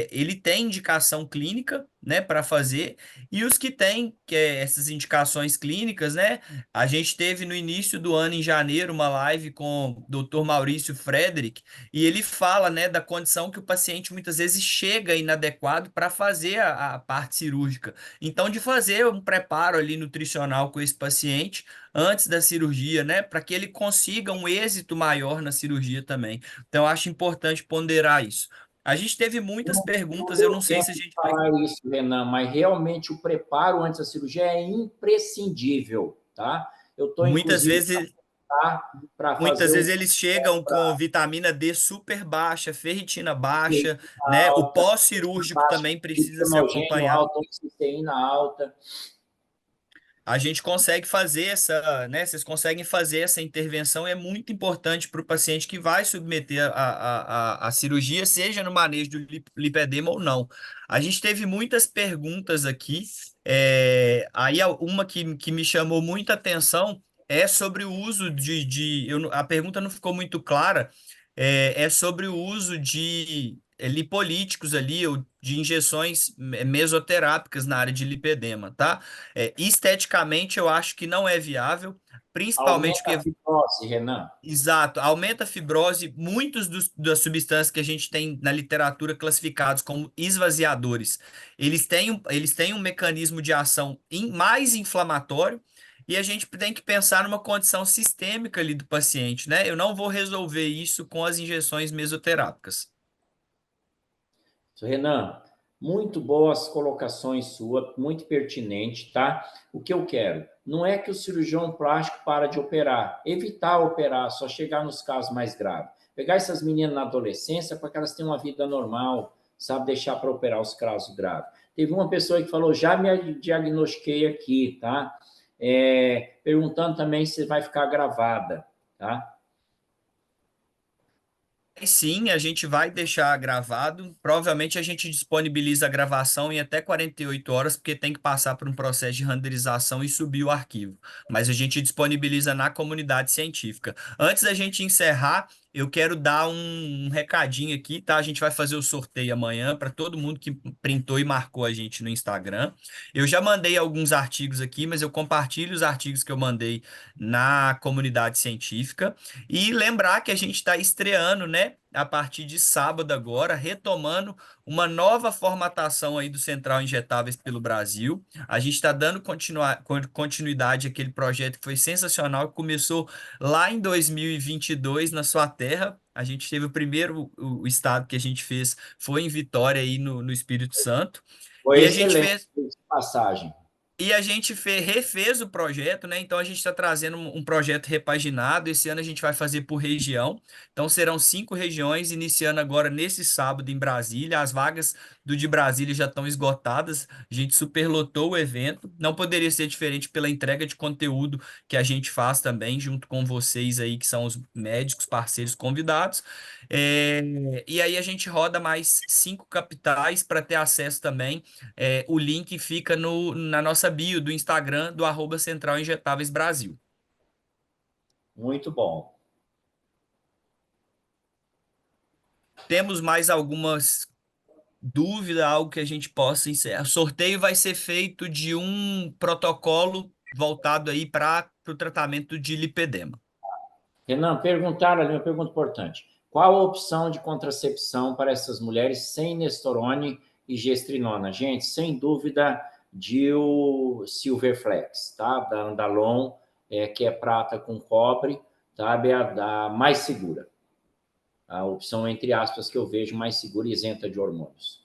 ele tem indicação clínica, né, para fazer, e os que têm essas indicações clínicas, né, a gente teve no início do ano, em janeiro, uma live com o Dr. Maurício Frederick, e ele fala, né, da condição que o paciente muitas vezes chega inadequado para fazer a parte cirúrgica. Então, de fazer um preparo ali nutricional com esse paciente antes da cirurgia, né, para que ele consiga um êxito maior na cirurgia também. Então, eu acho importante ponderar isso. A gente teve muitas Não perguntas, eu deu não sei tempo se a de gente vai. falar isso, Renan, mas realmente o preparo antes da cirurgia é imprescindível, tá? Eu estou, Muitas inclusive, vezes para fazer Muitas vezes o eles chegam com vitamina D super baixa, ferritina baixa, né? O alta, pós-cirúrgico baixa, também precisa ser glicemogênio acompanhado. alto, cisteína alta. A gente consegue fazer essa, né? Vocês conseguem fazer essa intervenção, e é muito importante para o paciente que vai submeter a cirurgia, seja no manejo do lipedema ou não. A gente teve muitas perguntas aqui. Aí uma que me chamou muita atenção é sobre o uso a pergunta não ficou muito clara. É sobre o uso de lipolíticos ali, ou de injeções mesoterápicas na área de lipedema, tá? Esteticamente, eu acho que não é viável, principalmente Aumenta a porque, fibrose, Renan. exato, aumenta a fibrose. Muitos das substâncias que a gente tem na literatura classificados como esvaziadores, eles têm um mecanismo de ação mais inflamatório, e a gente tem que pensar numa condição sistêmica ali do paciente, né? Eu não vou resolver isso com as injeções mesoterápicas. Renan, muito boas colocações suas, muito pertinente, tá? O que eu quero não é que o cirurgião plástico para de operar, evitar operar, só chegar nos casos mais graves. Pegar essas meninas na adolescência para que elas tenham uma vida normal, sabe? Deixar para operar os casos graves. Teve uma pessoa que falou, já me diagnostiquei aqui, tá? Perguntando também se vai ficar gravada, tá? Sim, a gente vai deixar gravado. Provavelmente a gente disponibiliza a gravação em até 48 horas, porque tem que passar por um processo de renderização e subir o arquivo. Mas a gente disponibiliza na comunidade científica. Antes da gente encerrar, eu quero dar um recadinho aqui, tá? A gente vai fazer o sorteio amanhã para todo mundo que printou e marcou a gente no Instagram. Eu já mandei alguns artigos aqui, mas eu compartilho os artigos que eu mandei na comunidade científica. E lembrar que a gente está estreando, né? A partir de sábado agora, retomando uma nova formatação aí do Central Injetáveis pelo Brasil. A gente está dando continuidade àquele projeto que foi sensacional, que começou lá em 2022 na sua terra. A gente teve o estado que a gente fez foi em Vitória aí no Espírito Santo. Foi E a gente excelente fez essa passagem. e a gente refez o projeto, né? Então a gente está trazendo um projeto repaginado. Esse ano a gente vai fazer por região. Então serão 5 regiões, iniciando agora nesse sábado em Brasília. As vagas do de Brasília já estão esgotadas. A gente superlotou o evento. Não poderia ser diferente pela entrega de conteúdo que a gente faz também, junto com vocês aí, que são os médicos, parceiros convidados. E aí a gente roda mais 5 capitais para ter acesso também. O link fica na nossa bio do Instagram do @Central Injetáveis Brasil. Muito bom. Temos mais algumas dúvidas, algo que a gente possa encerrar? O sorteio vai ser feito de um protocolo voltado aí para o tratamento de lipedema. Renan, perguntaram ali uma pergunta importante. Qual a opção de contracepção para essas mulheres sem Nestorone e gestrinona? Gente, sem dúvida, Dil Silverflex, tá? Da Andalon, que é prata com cobre, tá? É a mais segura. A opção, entre aspas, que eu vejo mais segura e isenta de hormônios.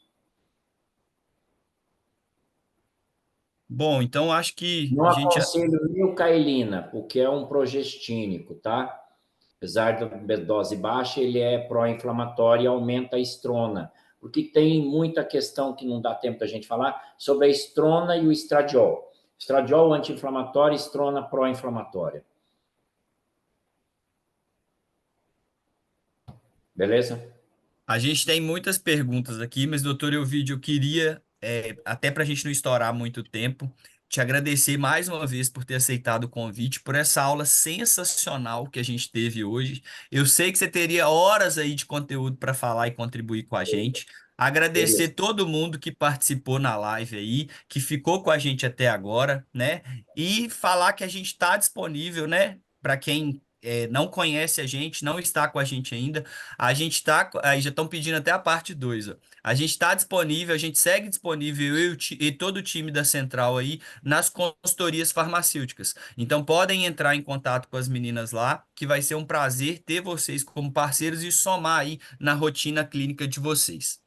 Bom, então acho que Não a gente. aconselho milcailina, porque é um progestínico, tá? Apesar da dose baixa, ele é pró-inflamatório e aumenta a estrona, porque tem muita questão que não dá tempo da gente falar sobre a estrona e o estradiol. Estradiol anti-inflamatório, estrona pró-inflamatória. Beleza? A gente tem muitas perguntas aqui, mas, doutor Elvídio, eu queria, até para a gente não estourar muito tempo, te agradecer mais uma vez por ter aceitado o convite, por essa aula sensacional que a gente teve hoje. Eu sei que você teria horas aí de conteúdo para falar e contribuir com a gente. Agradecer Beleza. todo mundo que participou na live aí, que ficou com a gente até agora, né? E falar que a gente está disponível, né? Para quem não conhece a gente, não está com a gente ainda. A gente está, aí já estão pedindo até a parte 2. Ó. A gente está disponível, a gente segue disponível, e todo o time da Central aí, nas consultorias farmacêuticas. Então podem entrar em contato com as meninas lá, que vai ser um prazer ter vocês como parceiros e somar aí na rotina clínica de vocês.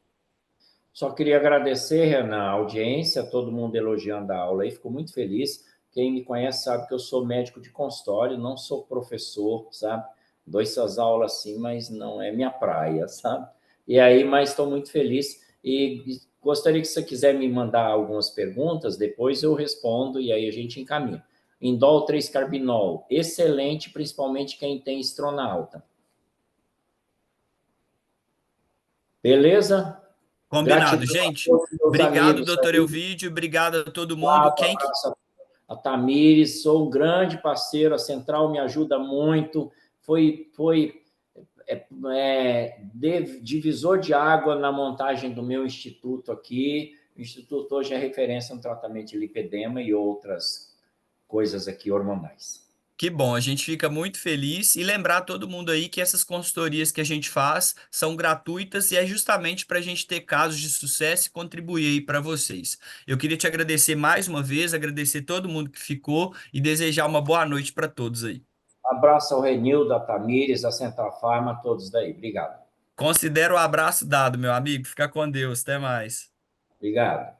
Só queria agradecer, Renan, a audiência, todo mundo elogiando a aula aí, fico muito feliz. Quem me conhece sabe que eu sou médico de consultório, não sou professor, sabe? Dou essas aulas assim, mas não é minha praia, sabe? E aí, mas estou muito feliz e gostaria que você quiser me mandar algumas perguntas, depois eu respondo e aí a gente encaminha. Indol 3-carbinol, excelente, principalmente quem tem estrona alta. Beleza? Combinado, Gratidão a gente. todos meus Obrigado, amigos doutor aí. Elvídio. Obrigado a todo mundo. Um abraço a Tamires, sou um grande parceiro, a Central me ajuda muito, foi divisor de água na montagem do meu instituto aqui. O instituto hoje é referência no tratamento de lipedema e outras coisas aqui hormonais. Que bom, a gente fica muito feliz e lembrar todo mundo aí que essas consultorias que a gente faz são gratuitas e é justamente para a gente ter casos de sucesso e contribuir aí para vocês. Eu queria te agradecer mais uma vez, agradecer todo mundo que ficou e desejar uma boa noite para todos aí. Abraço ao Renildo, a Tamires, a Central Farma, a todos daí. Obrigado. Considero o abraço dado, meu amigo. Fica com Deus. Até mais. Obrigado.